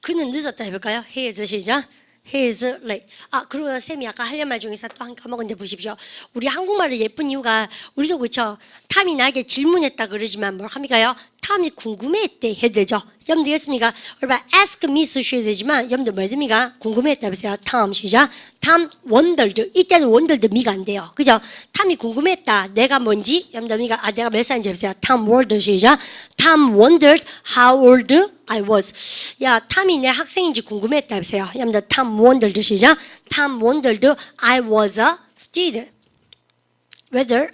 그는 늦었다 해볼까요? He is 시작. He is late. 그리고 쌤이 아까 하려는 말 중에서 또 한 까먹었는데 보십시오. 우리 한국말을 예쁜 이유가 우리도 그렇죠. 탐이 나에게 질문했다 그러지만 뭘 합니까요? 탐이 궁금해했대 해야 되죠. 여러분들 했습니까? 얼마 ask me 쓰셔야 되지만 여러분들 뭐 됩니까? 궁금해했다 보세요. 탐 시작. 탐 wondered. 이때는 wondered me가 안 돼요. 그죠? 탐이 궁금했다. 내가 뭔지 여러분들 내가 몇 살인지 보세요. 탐 wondered 시작. 탐 wondered how old I was. 야, 탐이 내 학생인지 궁금했다 보세요. 여러분들 탐 wondered 시작. 탐 wondered I was a student. whether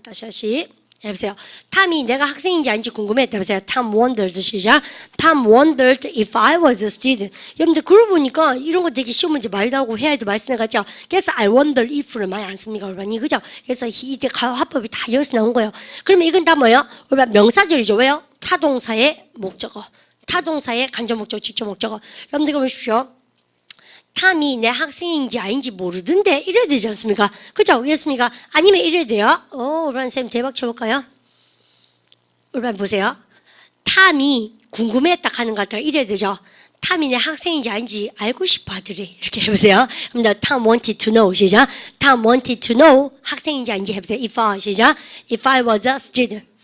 다시 해보세요. 탐이 내가 학생인지 아닌지 궁금했다 보세요. Tom wondered 시작. Tom wondered if I was a student. 여러분들 그러고 보니까 이런 거 되게 쉬운 문제 많이 나오고 해야 도 말씀해 갔죠. 그래서 I wonder if를 많이 안 씁니까? 여러분이 그죠? 그래서 이때 화법이 다 여기서 나온 거예요. 그러면 이건 다 뭐예요? 여러분 명사절이죠. 왜요? 타동사의 목적어. 타동사의 간접 목적어, 직접 목적어. 여러분들 보십시오. 탐이 내 학생인지 아닌지 모르던데 이래야 되지 않습니까? 그죠? 그렇습니까? 아니면 이래야 돼요. 우리반 쌤 대박 쳐볼까요? 우리반 보세요. 탐이 궁금했다 하는 것 같다가 이래야 되죠. 탐이 내 학생인지 아닌지 알고 싶어 하더래. 이렇게 해보세요. 그럼 Tom wanted to know 시작. Tom wanted to know 학생인지 아닌지 해보세요. If I 시작. If I was a student.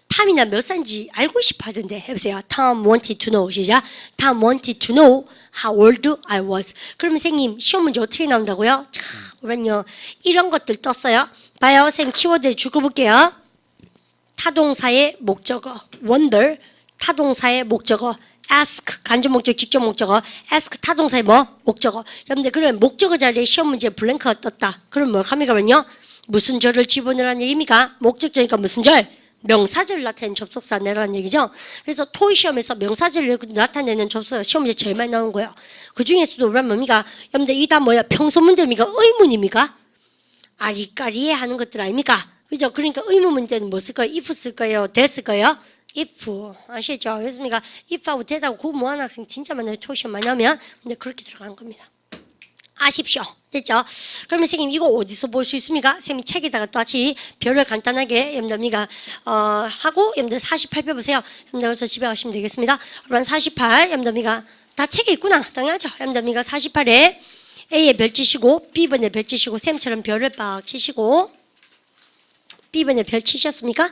탐이나 몇 살인지 알고 싶어 하던데 해보세요. Tom wanted to know 시작. Tom wanted to know how old I was. 그러면 선생님 시험 문제 어떻게 나온다고요? 자, 그러면요 이런 것들 떴어요. 봐요. 선생님 키워드 줄거볼게요. 타동사의 목적어 wonder 타동사의 목적어 ask 간접 목적 직접 목적어 ask 타동사의 목적어. 여러분들 그러면 목적어 자리에 시험 문제 블랭크가 떴다. 그럼 뭘 합니까? 그러면요 무슨 절을 집어넣으라는 얘기입니까? 목적절이니까 무슨 절? 명사절 나타내는 접속사 내라는 얘기죠. 그래서 토익 시험에서 명사절 나타내는 접속사 시험 문제 제일 많이 나오는 거예요. 그 중에서도 우리 뭡니까? 여러분들 이게 다 뭐야? 평소 문제입니까? 의문입니까? 아리까리해 하는 것들 아닙니까? 그죠? 그러니까 의문 문제는 뭐 쓸 거예요? if 쓸 거예요? that 쓸 거예요? if 아시죠? 그렇습니까? if하고 that하고 구분 못하는 학생 진짜 많아요. 토익 시험 많이 하면 근데 그렇게 들어가는 겁니다. 아십시오. 됐죠? 그러면 선생님 이거 어디서 볼 수 있습니까? 선생님이 책에다가 또 같이 별을 간단하게 여러분들 하고 여러분들 48표 보세요. 여러분들 그래서 집에 가시면 되겠습니다. 그러면 48 여러분들 다 책에 있구나. 당연하죠. 여러분들 48에 A에 별 치시고 B번에 별 치시고 쌤처럼 별을 빡 치시고 B번에 별 치셨습니까?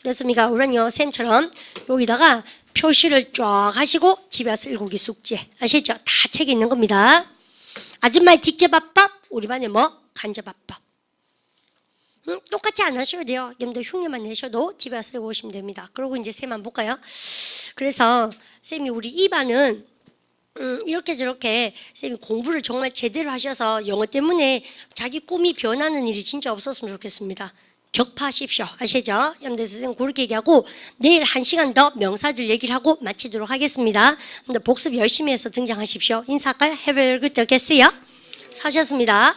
됐습니까? 우리는요 쌤처럼 여기다가 표시를 쫙 하시고 집에 와서 일고기 숙제 아시죠? 다 책에 있는 겁니다. 아줌마의 직접합법, 우리 반에 간접합법. 똑같이 안 하셔도 돼요. 여러분들 흉내만 내셔도 집에 와서 오시면 됩니다. 그러고 이제 쌤 한번 볼까요? 그래서 쌤이 우리 이 반은 이렇게 저렇게 쌤이 공부를 정말 제대로 하셔서 영어 때문에 자기 꿈이 변하는 일이 진짜 없었으면 좋겠습니다. 격파하십시오. 아시죠? 여러분들 선생님 그렇게 얘기하고 내일 1시간 더 명사절 얘기를 하고 마치도록 하겠습니다. 복습 열심히 해서 등장하십시오. 인사할까요? Have a good day. 사셨습니다.